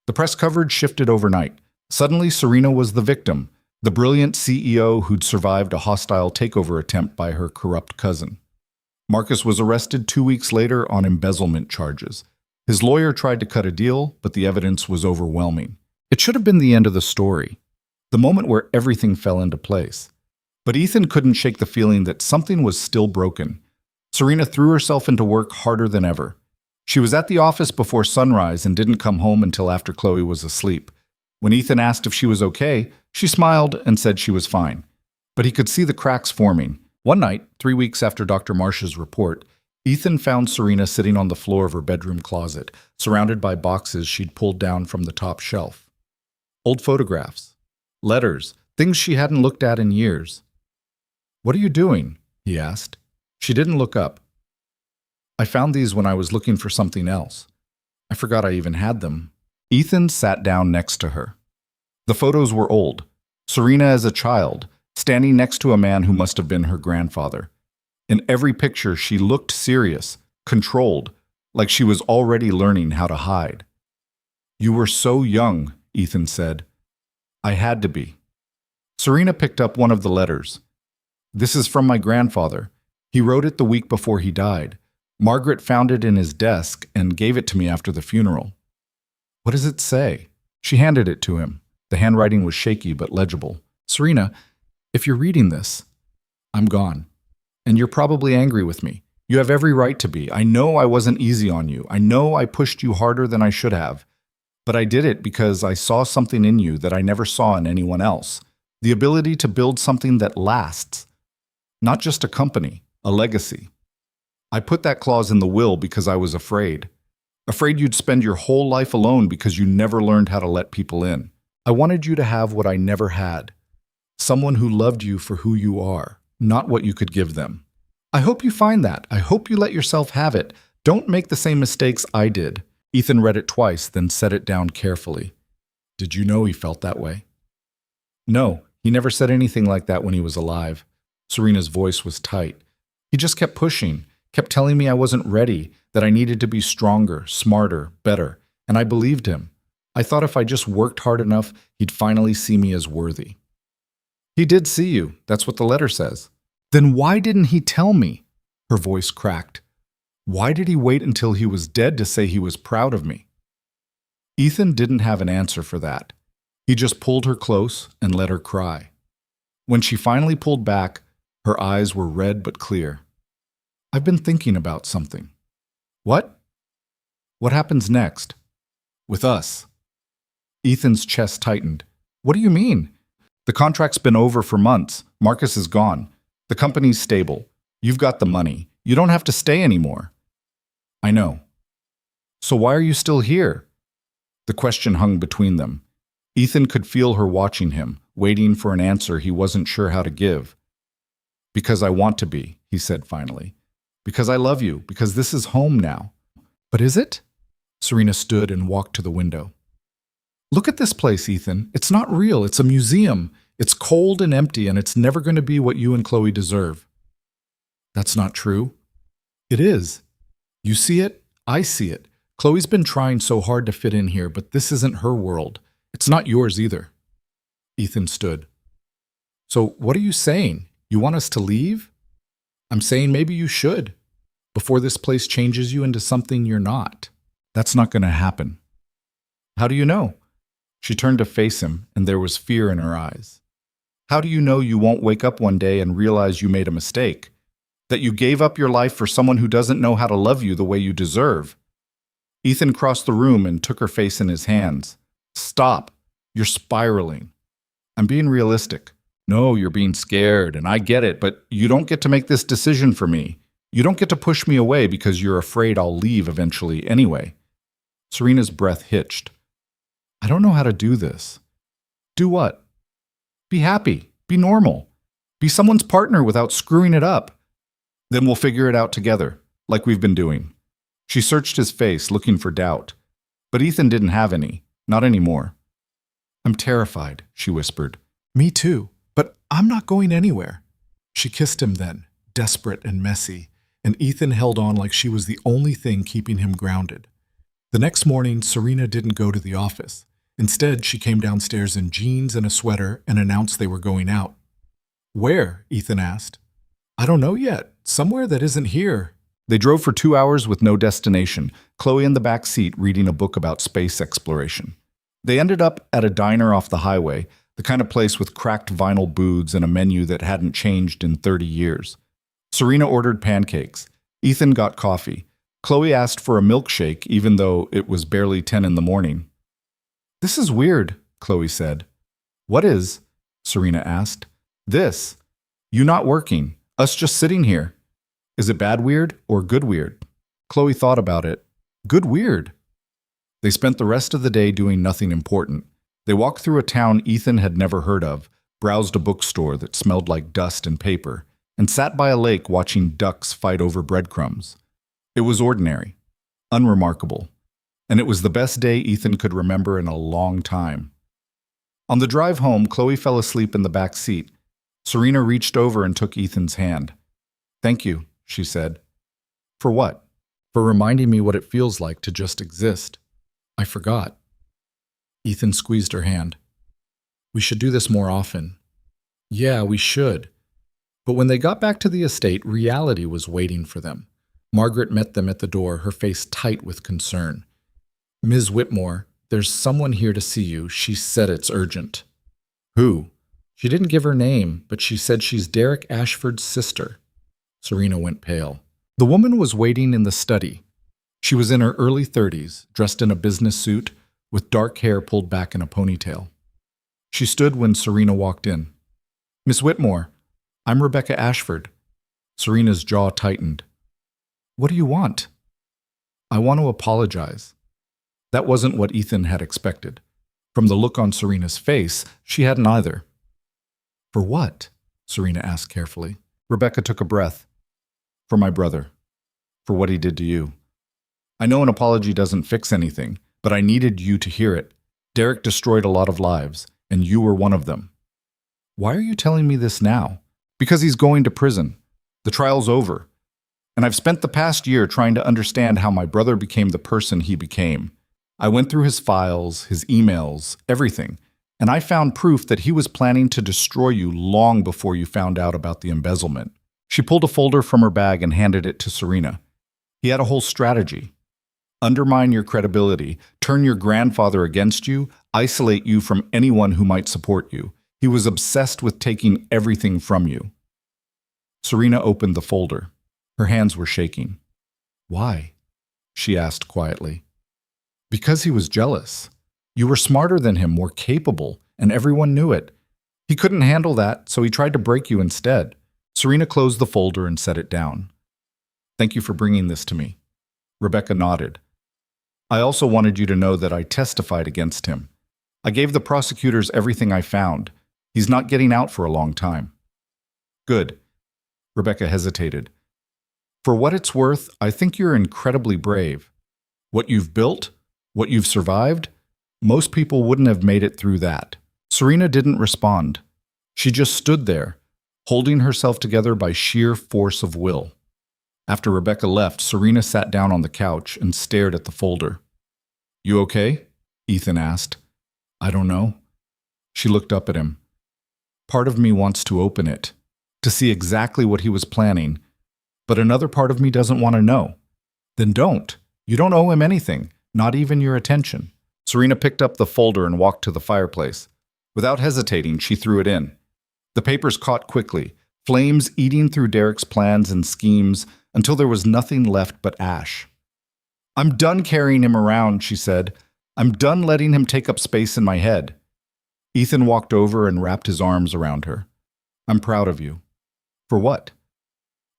S1: The press coverage shifted overnight. Suddenly, Serena was the victim, The brilliant CEO who'd survived a hostile takeover attempt by her corrupt cousin. Marcus was arrested 2 weeks later on embezzlement charges. His lawyer tried to cut a deal, but the evidence was overwhelming. It should have been the end of the story, the moment where everything fell into place. But Ethan couldn't shake the feeling that something was still broken. Serena threw herself into work harder than ever. She was at the office before sunrise and didn't come home until after Chloe was asleep. When Ethan asked if she was okay, she smiled and said she was fine. But he could see the cracks forming. One night, 3 weeks after Dr. Marsh's report, Ethan found Serena sitting on the floor of her bedroom closet, surrounded by boxes she'd pulled down from the top shelf. Old photographs, letters, things she hadn't looked at in years. "What are you doing?" he asked. She didn't look up. "I found these when I was looking for something else. I forgot I even had them." Ethan sat down next to her. The photos were old. Serena as a child, standing next to a man who must have been her grandfather. In every picture, she looked serious, controlled, like she was already learning how to hide. "You were so young," Ethan said. "I had to be." Serena picked up one of the letters. "This is from my grandfather. He wrote it the week before he died. Margaret found it in his desk and gave it to me after the funeral." "What does it say?" She handed it to him. The handwriting was shaky but legible. "Serena, if you're reading this, I'm gone. And you're probably angry with me. You have every right to be. I know I wasn't easy on you. I know I pushed you harder than I should have. But I did it because I saw something in you that I never saw in anyone else. The ability to build something that lasts. Not just a company, a legacy. I put that clause in the will because I was afraid. Afraid you'd spend your whole life alone because you never learned how to let people in. I wanted you to have what I never had. Someone who loved you for who you are, not what you could give them. I hope you find that. I hope you let yourself have it. Don't make the same mistakes I did." Ethan read it twice, then set it down carefully. "Did you know he felt that way?" "No, he never said anything like that when he was alive." Serena's voice was tight. "He just kept pushing, kept telling me I wasn't ready, that I needed to be stronger, smarter, better, and I believed him. I thought if I just worked hard enough, he'd finally see me as worthy." "He did see you. That's what the letter says." "Then why didn't he tell me?" Her voice cracked. "Why did he wait until he was dead to say he was proud of me?" Ethan didn't have an answer for that. He just pulled her close and let her cry. When she finally pulled back, her eyes were red but clear. "I've been thinking about something." "What?" "What happens next? With us?" Ethan's chest tightened. "What do you mean?" "The contract's been over for months. Marcus is gone. The company's stable. You've got the money. You don't have to stay anymore." "I know." "So why are you still here?" The question hung between them. Ethan could feel her watching him, waiting for an answer he wasn't sure how to give. "Because I want to be," he said finally. "Because I love you, because this is home now." "But is it?" Serena stood and walked to the window. "Look at this place, Ethan. It's not real. It's a museum. It's cold and empty, and it's never going to be what you and Chloe deserve." "That's not true." "It is. You see it. I see it. Chloe's been trying so hard to fit in here, but this isn't her world. It's not yours either." Ethan stood. "So what are you saying? You want us to leave?" "I'm saying maybe you should, before this place changes you into something you're not." "That's not going to happen." "How do you know?" She turned to face him, and there was fear in her eyes. "How do you know you won't wake up one day and realize you made a mistake? That you gave up your life for someone who doesn't know how to love you the way you deserve?" Ethan crossed the room and took her face in his hands. "Stop. You're spiraling." "I'm being realistic." "No, you're being scared, and I get it, but you don't get to make this decision for me. You don't get to push me away because you're afraid I'll leave eventually anyway." Serena's breath hitched. "I don't know how to do this." "Do what?" "Be happy. Be normal. Be someone's partner without screwing it up. Then we'll figure it out together, like we've been doing." She searched his face, looking for doubt. But Ethan didn't have any, not anymore. "I'm terrified," she whispered. "Me too, but I'm not going anywhere." She kissed him then, desperate and messy, and Ethan held on like she was the only thing keeping him grounded. The next morning, Serena didn't go to the office. Instead, she came downstairs in jeans and a sweater and announced they were going out. Where? Ethan asked. I don't know yet. Somewhere that isn't here. They drove for 2 hours with no destination, Chloe in the back seat reading a book about space exploration. They ended up at a diner off the highway, the kind of place with cracked vinyl booths and a menu that hadn't changed in 30 years. Serena ordered pancakes. Ethan got coffee. Chloe asked for a milkshake, even though it was barely 10 in the morning. This is weird, Chloe said. What is? Serena asked. This. You not working. Us just sitting here. Is it bad weird or good weird? Chloe thought about it. Good weird. They spent the rest of the day doing nothing important. They walked through a town Ethan had never heard of, browsed a bookstore that smelled like dust and paper, and sat by a lake watching ducks fight over breadcrumbs. It was ordinary, unremarkable, and it was the best day Ethan could remember in a long time. On the drive home, Chloe fell asleep in the back seat. Serena reached over and took Ethan's hand. Thank you, she said. For what? For reminding me what it feels like to just exist. I forgot. Ethan squeezed her hand. We should do this more often. Yeah, we should. But when they got back to the estate, reality was waiting for them. Margaret met them at the door, her face tight with concern. Ms. Whitmore, there's someone here to see you. She said it's urgent. Who? She didn't give her name, but she said she's Derek Ashford's sister. Serena went pale. The woman was waiting in the study. She was in her early 30s, dressed in a business suit, with dark hair pulled back in a ponytail. She stood when Serena walked in. Miss Whitmore, I'm Rebecca Ashford. Serena's jaw tightened. What do you want? I want to apologize. That wasn't what Ethan had expected. From the look on Serena's face, she hadn't either. For what? Serena asked carefully. Rebecca took a breath. For my brother. For what he did to you. I know an apology doesn't fix anything, but I needed you to hear it. Derek destroyed a lot of lives, and you were one of them. Why are you telling me this now? Because he's going to prison. The trial's over. And I've spent the past year trying to understand how my brother became the person he became. I went through his files, his emails, everything, and I found proof that he was planning to destroy you long before you found out about the embezzlement. She pulled a folder from her bag and handed it to Serena. He had a whole strategy. Undermine your credibility, turn your grandfather against you, isolate you from anyone who might support you. He was obsessed with taking everything from you. Serena opened the folder. Her hands were shaking. Why? She asked quietly. Because he was jealous. You were smarter than him, more capable, and everyone knew it. He couldn't handle that, so he tried to break you instead. Serena closed the folder and set it down. Thank you for bringing this to me. Rebecca nodded. I also wanted you to know that I testified against him. I gave the prosecutors everything I found. He's not getting out for a long time. Good. Rebecca hesitated. For what it's worth, I think you're incredibly brave. What you've built, what you've survived, most people wouldn't have made it through that. Serena didn't respond. She just stood there, holding herself together by sheer force of will. After Rebecca left, Serena sat down on the couch and stared at the folder. You okay? Ethan asked. I don't know. She looked up at him. Part of me wants to open it, to see exactly what he was planning, but another part of me doesn't want to know. Then don't. You don't owe him anything, not even your attention. Serena picked up the folder and walked to the fireplace. Without hesitating, she threw it in. The papers caught quickly, flames eating through Derek's plans and schemes until there was nothing left but ash. I'm done carrying him around, she said. I'm done letting him take up space in my head. Ethan walked over and wrapped his arms around her. I'm proud of you. For what?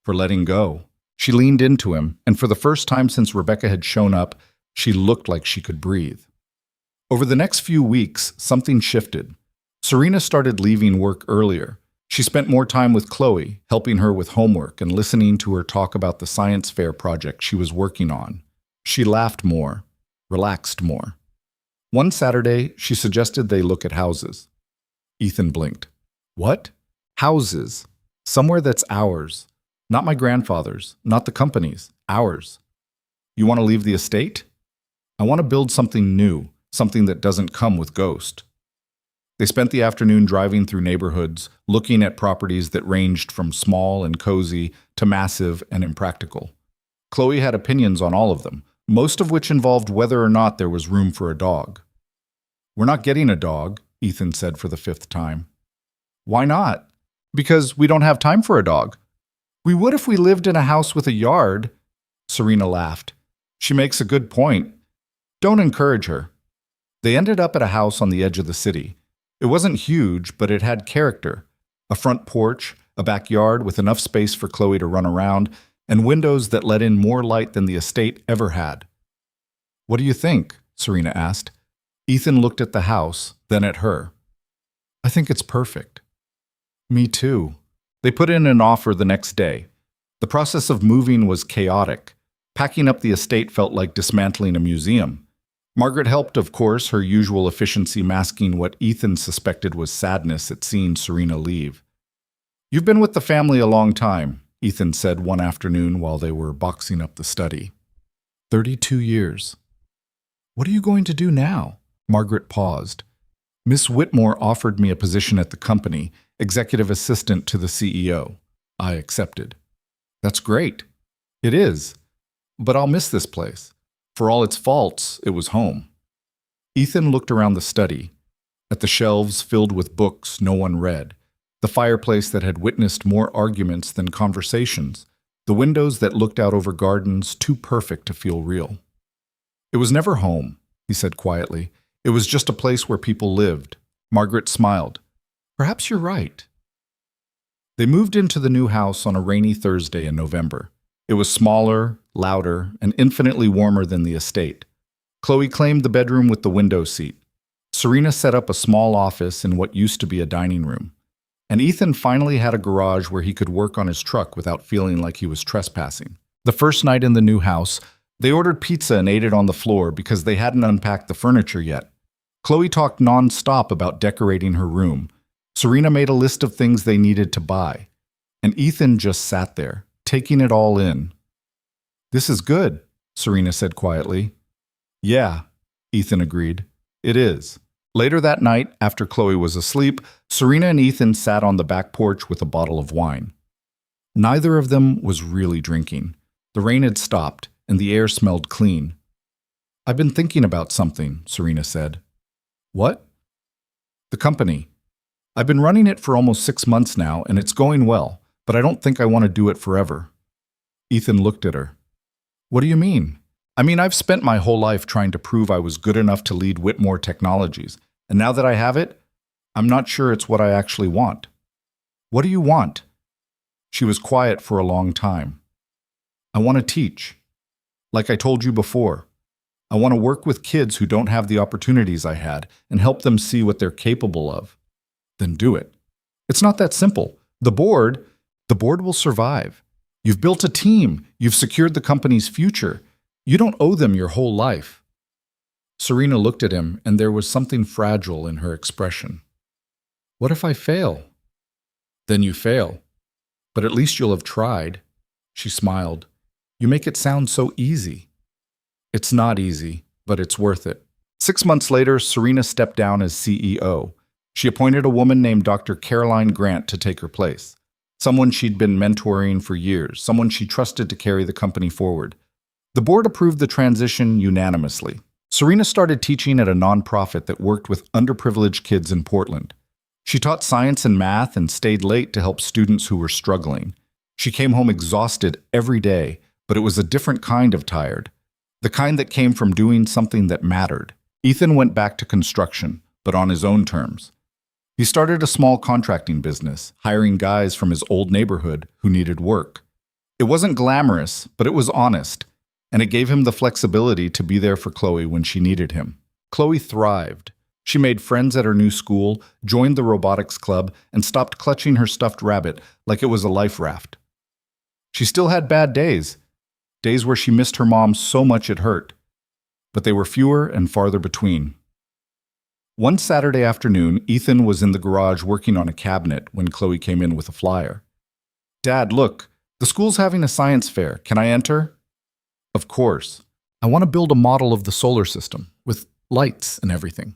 S1: For letting go. She leaned into him, and for the first time since Rebecca had shown up, she looked like she could breathe. Over the next few weeks, something shifted. Serena started leaving work earlier. She spent more time with Chloe, helping her with homework and listening to her talk about the science fair project she was working on. She laughed more, relaxed more. One Saturday, she suggested they look at houses. Ethan blinked. What? Houses. Somewhere that's ours. Not my grandfather's, not the company's, ours. You want to leave the estate? I want to build something new, something that doesn't come with Ghost. They spent the afternoon driving through neighborhoods, looking at properties that ranged from small and cozy to massive and impractical. Chloe had opinions on all of them, most of which involved whether or not there was room for a dog. "We're not getting a dog," Ethan said for the 5th time. "Why not?" "Because we don't have time for a dog." "We would if we lived in a house with a yard." Serena laughed. "She makes a good point. Don't encourage her." They ended up at a house on the edge of the city. It wasn't huge, but it had character. A front porch, a backyard with enough space for Chloe to run around, and windows that let in more light than the estate ever had. "What do you think?" Serena asked. Ethan looked at the house, then at her. "I think it's perfect." "Me too." They put in an offer the next day. The process of moving was chaotic. Packing up the estate felt like dismantling a museum. Margaret helped, of course, her usual efficiency masking what Ethan suspected was sadness at seeing Serena leave. "You've been with the family a long time," Ethan said one afternoon while they were boxing up the study. 32 years. "What are you going to do now?" Margaret paused. "Miss Whitmore offered me a position at the company, executive assistant to the CEO. I accepted." "That's great." "It is. But I'll miss this place. For all its faults, it was home." Ethan looked around the study, at the shelves filled with books no one read, the fireplace that had witnessed more arguments than conversations, the windows that looked out over gardens too perfect to feel real. "It was never home," he said quietly. "It was just a place where people lived." Margaret smiled. "Perhaps you're right." They moved into the new house on a rainy Thursday in November. It was smaller, louder, and infinitely warmer than the estate. Chloe claimed the bedroom with the window seat. Serena set up a small office in what used to be a dining room. And Ethan finally had a garage where he could work on his truck without feeling like he was trespassing. The first night in the new house, they ordered pizza and ate it on the floor because they hadn't unpacked the furniture yet. Chloe talked non-stop about decorating her room. Serena made a list of things they needed to buy. And Ethan just sat there, taking it all in. "This is good," Serena said quietly. "Yeah," Ethan agreed. "It is." Later that night, after Chloe was asleep, Serena and Ethan sat on the back porch with a bottle of wine. Neither of them was really drinking. The rain had stopped, and the air smelled clean. "I've been thinking about something," Serena said. "What?" "The company. I've been running it for almost 6 months now, and it's going well, but I don't think I want to do it forever." Ethan looked at her. "What do you mean?" "I mean, I've spent my whole life trying to prove I was good enough to lead Whitmore Technologies, and now that I have it, I'm not sure it's what I actually want." "What do you want?" She was quiet for a long time. "I want to teach. Like I told you before. I want to work with kids who don't have the opportunities I had and help them see what they're capable of." "Then do it." "It's not that simple. The board will survive. You've built a team. You've secured the company's future. You don't owe them your whole life." Serena looked at him, and there was something fragile in her expression. "What if I fail?" "Then you fail. But at least you'll have tried." She smiled. "You make it sound so easy." "It's not easy, but it's worth it." 6 months later, Serena stepped down as CEO. She appointed a woman named Dr. Caroline Grant to take her place. Someone she'd been mentoring for years, someone she trusted to carry the company forward. The board approved the transition unanimously. Serena started teaching at a nonprofit that worked with underprivileged kids in Portland. She taught science and math and stayed late to help students who were struggling. She came home exhausted every day, but it was a different kind of tired. The kind that came from doing something that mattered. Ethan went back to construction, but on his own terms. He started a small contracting business, hiring guys from his old neighborhood who needed work. It wasn't glamorous, but it was honest, and it gave him the flexibility to be there for Chloe when she needed him. Chloe thrived. She made friends at her new school, joined the robotics club, and stopped clutching her stuffed rabbit like it was a life raft. She still had bad days, days where she missed her mom so much it hurt, but they were fewer and farther between. One Saturday afternoon, Ethan was in the garage working on a cabinet when Chloe came in with a flyer. "Dad, look, the school's having a science fair. Can I enter?" "Of course. I want to build a model of the solar system with lights and everything.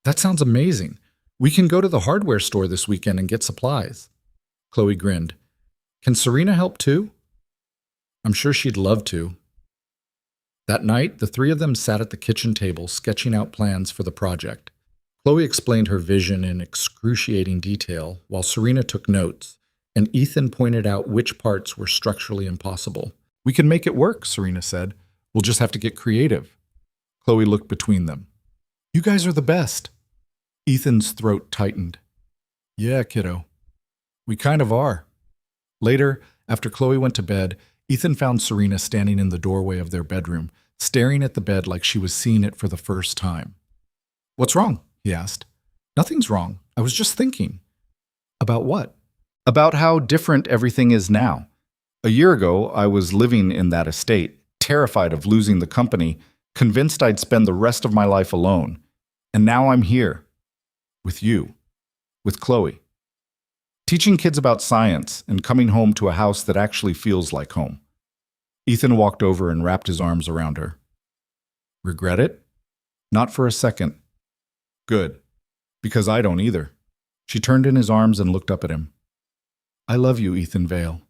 S1: That sounds amazing. We can go to the hardware store this weekend and get supplies. Chloe grinned. Can Serena help too? I'm sure she'd love to. That night, the three of them sat at the kitchen table sketching out plans for the project. Chloe explained her vision in excruciating detail while Serena took notes, and Ethan pointed out which parts were structurally impossible. We can make it work, Serena said. We'll just have to get creative. Chloe looked between them. You guys are the best. Ethan's throat tightened. Yeah, kiddo. We kind of are. Later, after Chloe went to bed, Ethan found Serena standing in the doorway of their bedroom, staring at the bed like she was seeing it for the first time. What's wrong? He asked. Nothing's wrong. I was just thinking. About what? About how different everything is now. A year ago, I was living in that estate, terrified of losing the company, convinced I'd spend the rest of my life alone. And now I'm here. With you. With Chloe. Teaching kids about science and coming home to a house that actually feels like home. Ethan walked over and wrapped his arms around her. Regret it? Not for a second. Good. Because I don't either. She turned in his arms and looked up at him. I love you, Ethan Vale.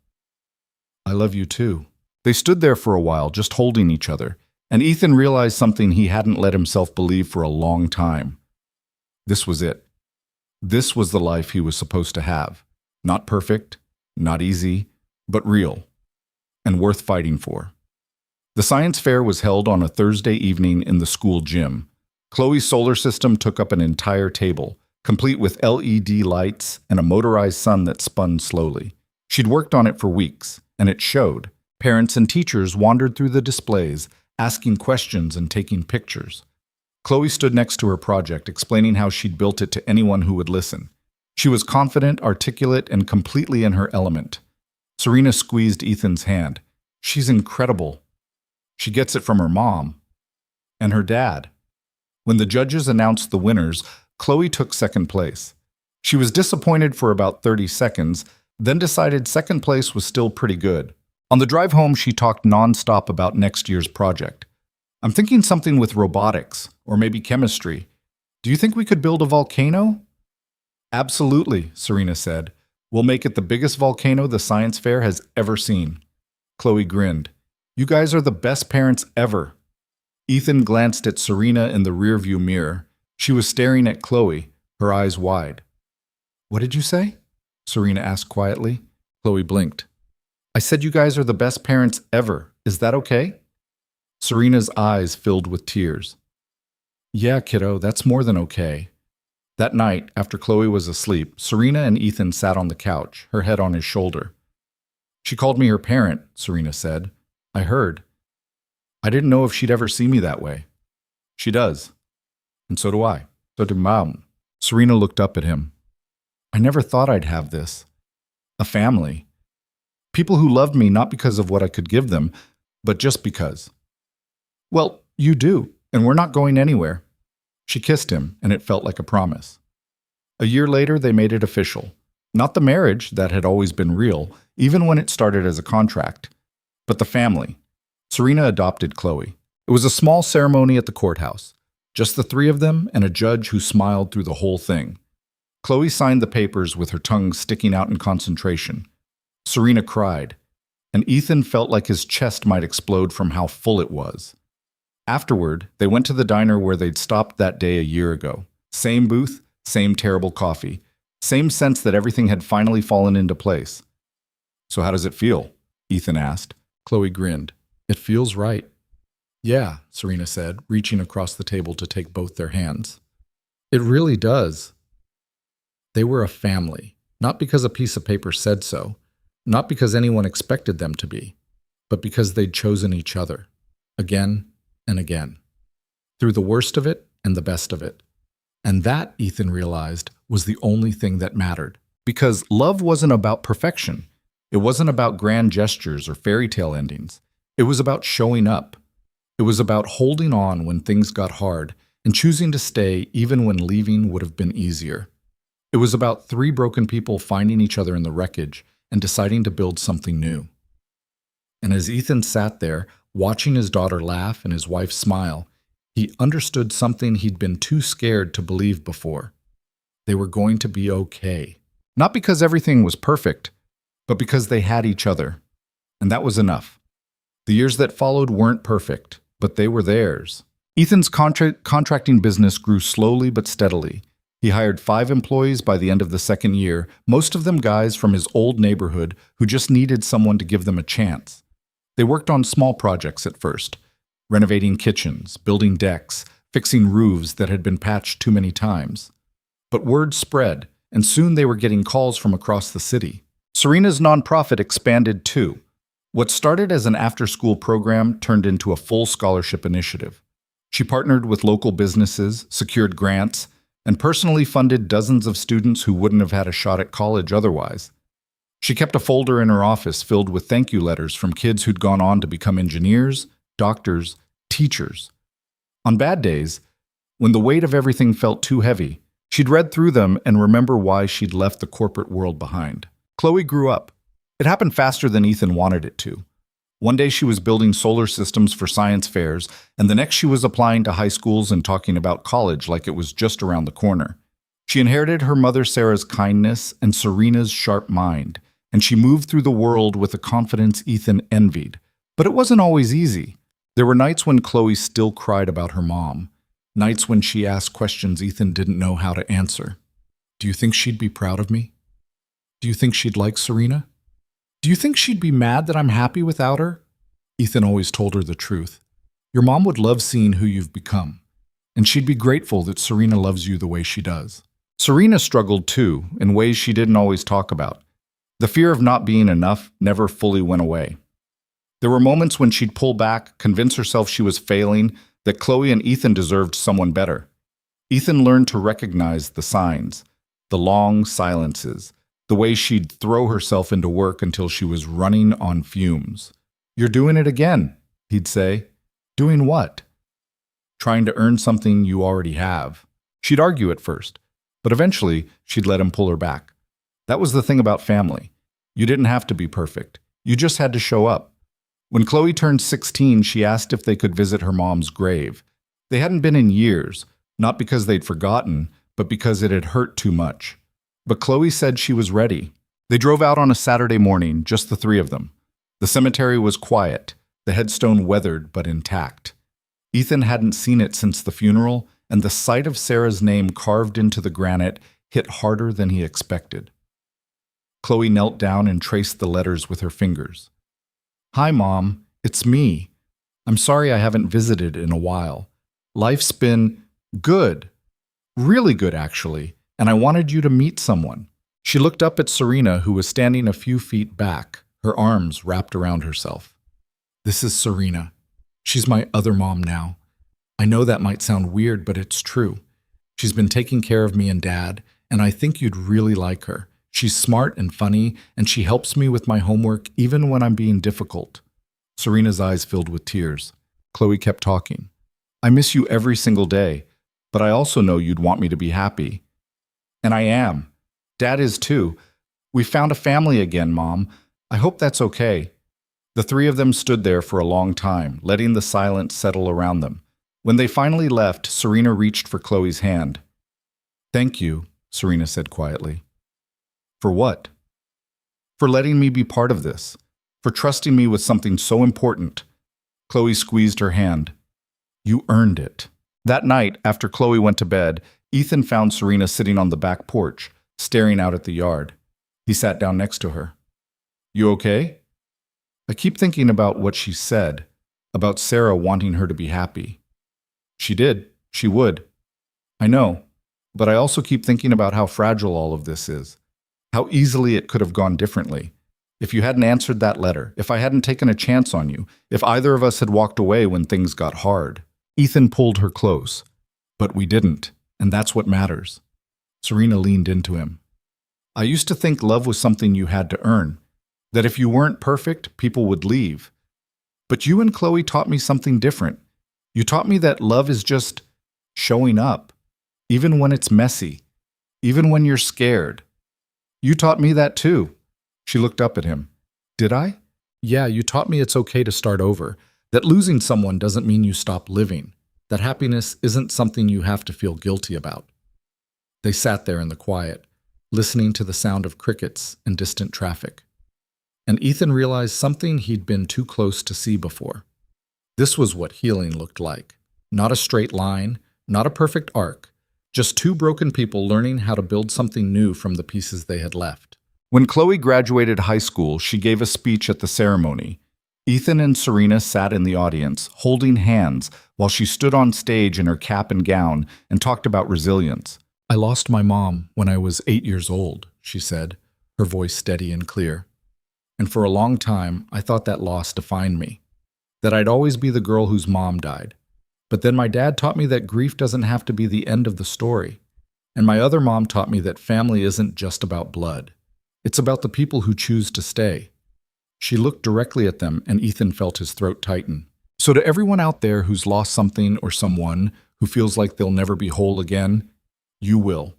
S1: I love you too. They stood there for a while, just holding each other, and Ethan realized something he hadn't let himself believe for a long time. This was it. This was the life he was supposed to have. Not perfect, not easy, but real, and worth fighting for. The science fair was held on a Thursday evening in the school gym. Chloe's solar system took up an entire table, complete with LED lights and a motorized sun that spun slowly. She'd worked on it for weeks, and it showed. Parents and teachers wandered through the displays, asking questions and taking pictures. Chloe stood next to her project, explaining how she'd built it to anyone who would listen. She was confident, articulate, and completely in her element. Serena squeezed Ethan's hand. She's incredible. She gets it from her mom. And her dad. When the judges announced the winners, Chloe took second place. She was disappointed for about 30 seconds, then decided second place was still pretty good. On the drive home, she talked nonstop about next year's project. I'm thinking something with robotics, or maybe chemistry. Do you think we could build a volcano? Absolutely, Serena said. We'll make it the biggest volcano the science fair has ever seen. Chloe grinned. You guys are the best parents ever. Ethan glanced at Serena in the rearview mirror. She was staring at Chloe, her eyes wide. What did you say? Serena asked quietly. Chloe blinked. I said you guys are the best parents ever. Is that okay? Serena's eyes filled with tears. Yeah, kiddo, that's more than okay. That night, after Chloe was asleep, Serena and Ethan sat on the couch, her head on his shoulder. She called me her parent, Serena said. I heard. I didn't know if she'd ever see me that way. She does. And so do I. So do Mom. Serena looked up at him. I never thought I'd have this. A family. People who loved me not because of what I could give them, but just because. Well, you do, and we're not going anywhere. She kissed him, and it felt like a promise. A year later, they made it official. Not the marriage that had always been real, even when it started as a contract, but the family. Serena adopted Chloe. It was a small ceremony at the courthouse. Just the three of them and a judge who smiled through the whole thing. Chloe signed the papers with her tongue sticking out in concentration. Serena cried, and Ethan felt like his chest might explode from how full it was. Afterward, they went to the diner where they'd stopped that day a year ago. Same booth, same terrible coffee, same sense that everything had finally fallen into place. So how does it feel? Ethan asked. Chloe grinned. It feels right. Yeah, Serena said, reaching across the table to take both their hands. It really does. They were a family, not because a piece of paper said so, not because anyone expected them to be, but because they'd chosen each other, again and again, through the worst of it and the best of it. And that, Ethan realized, was the only thing that mattered. Because love wasn't about perfection. It wasn't about grand gestures or fairy tale endings. It was about showing up. It was about holding on when things got hard and choosing to stay even when leaving would have been easier. It was about three broken people finding each other in the wreckage and deciding to build something new. And as Ethan sat there, watching his daughter laugh and his wife smile, He understood something he'd been too scared to believe before. They were going to be okay. Not because everything was perfect, but because they had each other. And that was enough. The years that followed weren't perfect, but they were theirs. Ethan's contracting business grew slowly but steadily. He hired 5 employees by the end of the second year, most of them guys from his old neighborhood who just needed someone to give them a chance. They worked on small projects at first, renovating kitchens, building decks, fixing roofs that had been patched too many times. But word spread, and soon they were getting calls from across the city. Serena's nonprofit expanded too. What started as an after-school program turned into a full scholarship initiative. She partnered with local businesses, secured grants, and personally funded dozens of students who wouldn't have had a shot at college otherwise. She kept a folder in her office filled with thank you letters from kids who'd gone on to become engineers, doctors, teachers. On bad days, when the weight of everything felt too heavy, she'd read through them and remember why she'd left the corporate world behind. Chloe grew up. It happened faster than Ethan wanted it to. One day she was building solar systems for science fairs, and the next she was applying to high schools and talking about college like it was just around the corner. She inherited her mother Sarah's kindness and Serena's sharp mind, and she moved through the world with a confidence Ethan envied. But it wasn't always easy. There were nights when Chloe still cried about her mom, nights when she asked questions Ethan didn't know how to answer. Do you think she'd be proud of me? Do you think she'd like Serena? Do you think she'd be mad that I'm happy without her? Ethan always told her the truth. Your mom would love seeing who you've become, and she'd be grateful that Serena loves you the way she does. Serena struggled too, in ways she didn't always talk about. The fear of not being enough never fully went away. There were moments when she'd pull back, convince herself she was failing, that Chloe and Ethan deserved someone better. Ethan learned to recognize the signs, the long silences, the way she'd throw herself into work until she was running on fumes. You're doing it again, he'd say. Doing what? Trying to earn something you already have. She'd argue at first, but eventually she'd let him pull her back. That was the thing about family. You didn't have to be perfect. You just had to show up. When Chloe turned 16, she asked if they could visit her mom's grave. They hadn't been in years, not because they'd forgotten, but because it had hurt too much. But Chloe said she was ready. They drove out on a Saturday morning, just the 3 of them. The cemetery was quiet, the headstone weathered but intact. Ethan hadn't seen it since the funeral, and the sight of Sarah's name carved into the granite hit harder than he expected. Chloe knelt down and traced the letters with her fingers. Hi, Mom. It's me. I'm sorry I haven't visited in a while. Life's been good. Really good, actually. And I wanted you to meet someone. She looked up at Serena, who was standing a few feet back, her arms wrapped around herself. This is Serena. She's my other mom now. I know that might sound weird, but it's true. She's been taking care of me and Dad, and I think you'd really like her. She's smart and funny, and she helps me with my homework even when I'm being difficult. Serena's eyes filled with tears. Chloe kept talking. I miss you every single day, but I also know you'd want me to be happy. And I am. Dad is too. We found a family again, Mom. I hope that's okay. The 3 of them stood there for a long time, letting the silence settle around them. When they finally left, Serena reached for Chloe's hand. Thank you, Serena said quietly. For what? For letting me be part of this. For trusting me with something so important. Chloe squeezed her hand. You earned it. That night, after Chloe went to bed, Ethan found Serena sitting on the back porch, staring out at the yard. He sat down next to her. You okay? I keep thinking about what she said, about Sarah wanting her to be happy. She did. She would. I know. But I also keep thinking about how fragile all of this is. How easily it could have gone differently. If you hadn't answered that letter, if I hadn't taken a chance on you, if either of us had walked away when things got hard. Ethan pulled her close. But we didn't. And that's what matters. Serena leaned into him. I used to think love was something you had to earn, that if you weren't perfect, people would leave. But you and Chloe taught me something different. You taught me that love is just showing up, even when it's messy, even when you're scared. You taught me that too. She looked up at him. Did I? Yeah, you taught me it's okay to start over, that losing someone doesn't mean you stop living. that happiness isn't something you have to feel guilty about. They sat there in the quiet, listening to the sound of crickets and distant traffic. And Ethan realized something he'd been too close to see before. This was what healing looked like. Not a straight line, not a perfect arc, just two broken people learning how to build something new from the pieces they had left. When Chloe graduated high school, she gave a speech at the ceremony. Ethan and Serena sat in the audience, holding hands, while she stood on stage in her cap and gown and talked about resilience. "I lost my mom when I was 8 years old," she said, her voice steady and clear. "And for a long time, I thought that loss defined me, that I'd always be the girl whose mom died. But then my dad taught me that grief doesn't have to be the end of the story. And my other mom taught me that family isn't just about blood. It's about the people who choose to stay." She looked directly at them, and Ethan felt his throat tighten. So to everyone out there who's lost something or someone, who feels like they'll never be whole again, you will.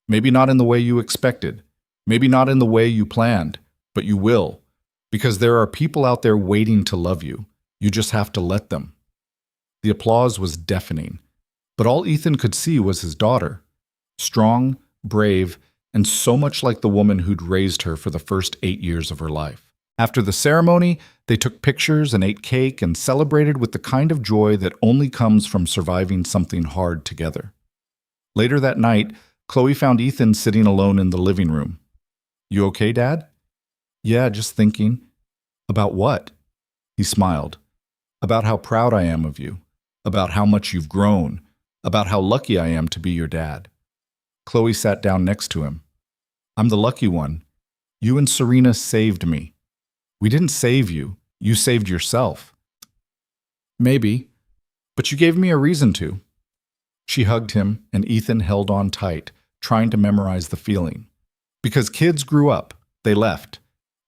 S1: Maybe not in the way you expected, maybe not in the way you planned, but you will. Because there are people out there waiting to love you. You just have to let them. The applause was deafening, but all Ethan could see was his daughter. Strong, brave, and so much like the woman who'd raised her for the first 8 years of her life. After the ceremony, they took pictures and ate cake and celebrated with the kind of joy that only comes from surviving something hard together. Later that night, Chloe found Ethan sitting alone in the living room. "You okay, Dad?" "Yeah, just thinking." "About what?" He smiled. "About how proud I am of you. About how much you've grown. About how lucky I am to be your dad." Chloe sat down next to him. "I'm the lucky one. You and Serena saved me." "We didn't save you. You saved yourself." "Maybe, but you gave me a reason to." She hugged him, and Ethan held on tight, trying to memorize the feeling. Because kids grew up, they left.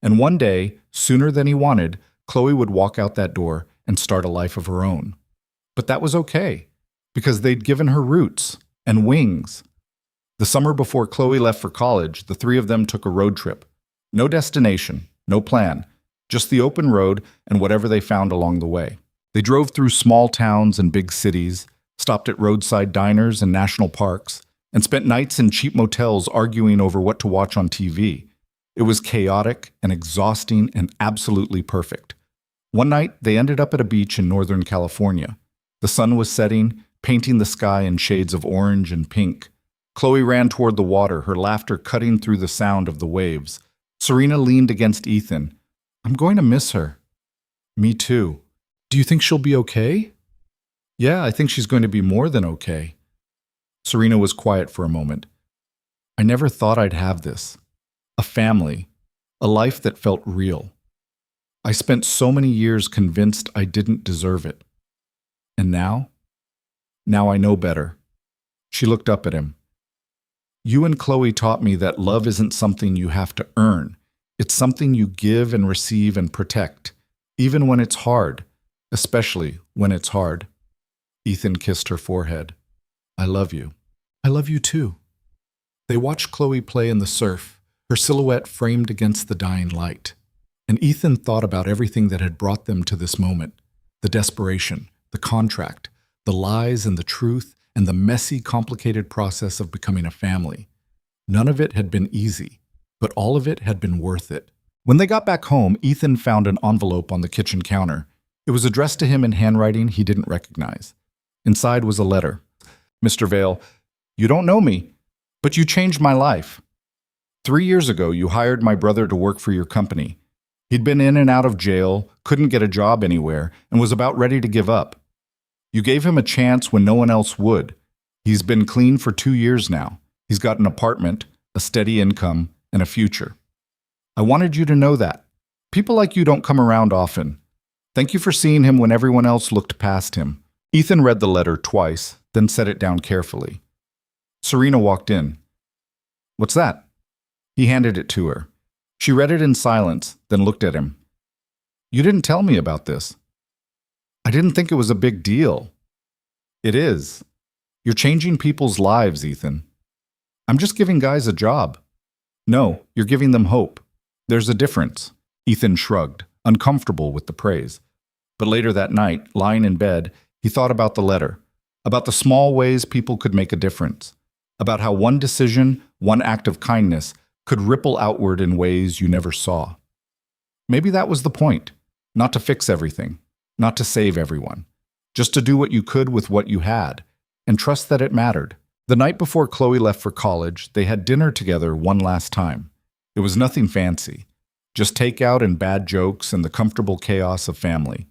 S1: And one day, sooner than he wanted, Chloe would walk out that door and start a life of her own. But that was okay, because they'd given her roots and wings. The summer before Chloe left for college, the three of them took a road trip. No destination, no plan, just the open road and whatever they found along the way. They drove through small towns and big cities, stopped at roadside diners and national parks, and spent nights in cheap motels arguing over what to watch on TV. It was chaotic and exhausting and absolutely perfect. One night, they ended up at a beach in Northern California. The sun was setting, painting the sky in shades of orange and pink. Chloe ran toward the water, her laughter cutting through the sound of the waves. Serena leaned against Ethan. "I'm going to miss her." "Me too." "Do you think she'll be okay?" "Yeah, I think she's going to be more than okay." Serena was quiet for a moment. "I never thought I'd have this. A family. A life that felt real. I spent so many years convinced I didn't deserve it. And now? Now I know better." She looked up at him. "You and Chloe taught me that love isn't something you have to earn. It's something you give and receive and protect, even when it's hard, especially when it's hard." Ethan kissed her forehead. "I love you." "I love you too." They watched Chloe play in the surf, her silhouette framed against the dying light. And Ethan thought about everything that had brought them to this moment, the desperation, the contract, the lies and the truth, and the messy, complicated process of becoming a family. None of it had been easy, but all of it had been worth it. When they got back home, Ethan found an envelope on the kitchen counter. It was addressed to him in handwriting he didn't recognize. Inside was a letter. "Mr. Vale, you don't know me, but you changed my life. 3 years ago, you hired my brother to work for your company. He'd been in and out of jail, couldn't get a job anywhere, and was about ready to give up. You gave him a chance when no one else would. He's been clean for 2 years now. He's got an apartment, a steady income, and a future. I wanted you to know that. People like you don't come around often. Thank you for seeing him when everyone else looked past him." Ethan read the letter twice, then set it down carefully. Serena walked in. "What's that?" He handed it to her. She read it in silence, then looked at him. "You didn't tell me about this." "I didn't think it was a big deal." "It is. You're changing people's lives, Ethan." "I'm just giving guys a job." "No, you're giving them hope. There's a difference." Ethan shrugged, uncomfortable with the praise. But later that night, lying in bed, he thought about the letter. about the small ways people could make a difference, about how one decision, one act of kindness could ripple outward in ways you never saw. Maybe that was the point, not to fix everything, not to save everyone, just to do what you could with what you had, and trust that it mattered. The night before Chloe left for college, they had dinner together one last time. It was nothing fancy, just takeout and bad jokes and the comfortable chaos of family.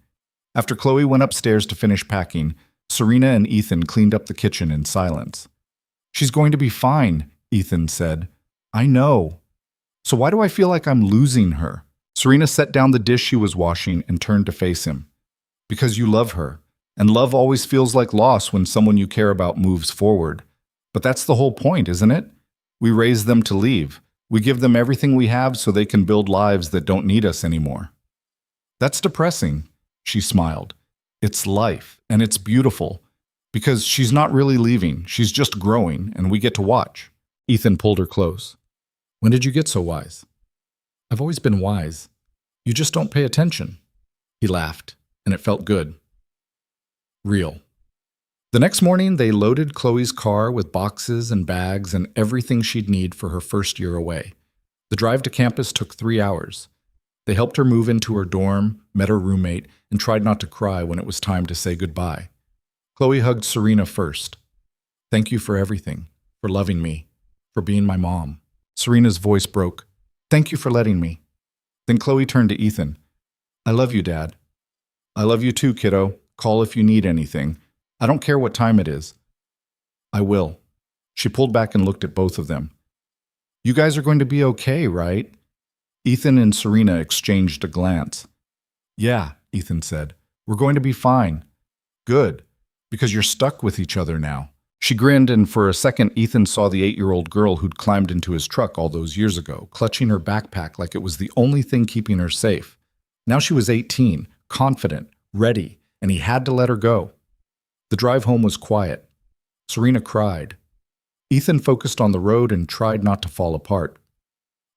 S1: After Chloe went upstairs to finish packing, Serena and Ethan cleaned up the kitchen in silence. "She's going to be fine," Ethan said. "I know. So why do I feel like I'm losing her?" Serena set down the dish she was washing and turned to face him. "Because you love her, and love always feels like loss when someone you care about moves forward. But that's the whole point, isn't it? We raise them to leave. We give them everything we have so they can build lives that don't need us anymore." "That's depressing," she smiled. "It's life, and it's beautiful. Because she's not really leaving, she's just growing, and we get to watch." Ethan pulled her close. "When did you get so wise?" "I've always been wise. You just don't pay attention." He laughed, and it felt good. Real. The next morning, they loaded Chloe's car with boxes and bags and everything she'd need for her first year away. The drive to campus took 3 hours. They helped her move into her dorm, met her roommate, and tried not to cry when it was time to say goodbye. Chloe hugged Serena first. "Thank you for everything, for loving me, for being my mom." Serena's voice broke. "Thank you for letting me." Then Chloe turned to Ethan. "I love you, Dad." "I love you too, kiddo. Call if you need anything. I don't care what time it is." "I will." She pulled back and looked at both of them. "You guys are going to be okay, right?" Ethan and Serena exchanged a glance. "Yeah," Ethan said. "We're going to be fine." "Good, because you're stuck with each other now." She grinned, and for a second Ethan saw the 8-year-old girl who'd climbed into his truck all those years ago, clutching her backpack like it was the only thing keeping her safe. Now she was 18, confident, ready, and he had to let her go. The drive home was quiet. Serena cried. Ethan focused on the road and tried not to fall apart.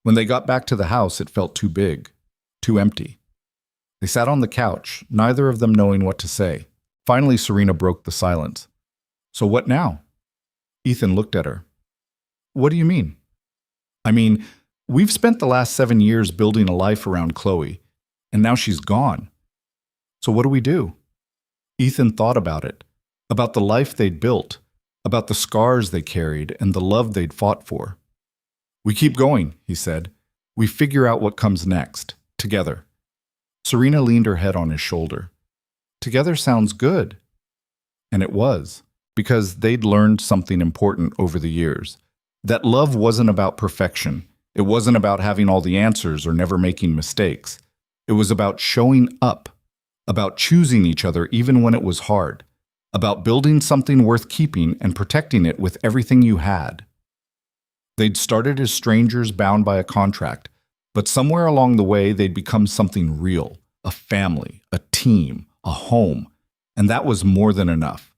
S1: When they got back to the house, it felt too big, too empty. They sat on the couch, neither of them knowing what to say. Finally, Serena broke the silence. "So what now?" Ethan looked at her. "What do you mean?" "I mean, we've spent the last 7 years building a life around Chloe, and now she's gone. So what do we do?" Ethan thought about it, about the life they'd built, about the scars they carried and the love they'd fought for. "We keep going," he said. "We figure out what comes next, together." Serena leaned her head on his shoulder. "Together sounds good." And it was, because they'd learned something important over the years. That love wasn't about perfection. It wasn't about having all the answers or never making mistakes. It was about showing up, about choosing each other even when it was hard, about building something worth keeping and protecting it with everything you had. They'd started as strangers bound by a contract, but somewhere along the way they'd become something real, a family, a team, a home, and that was more than enough.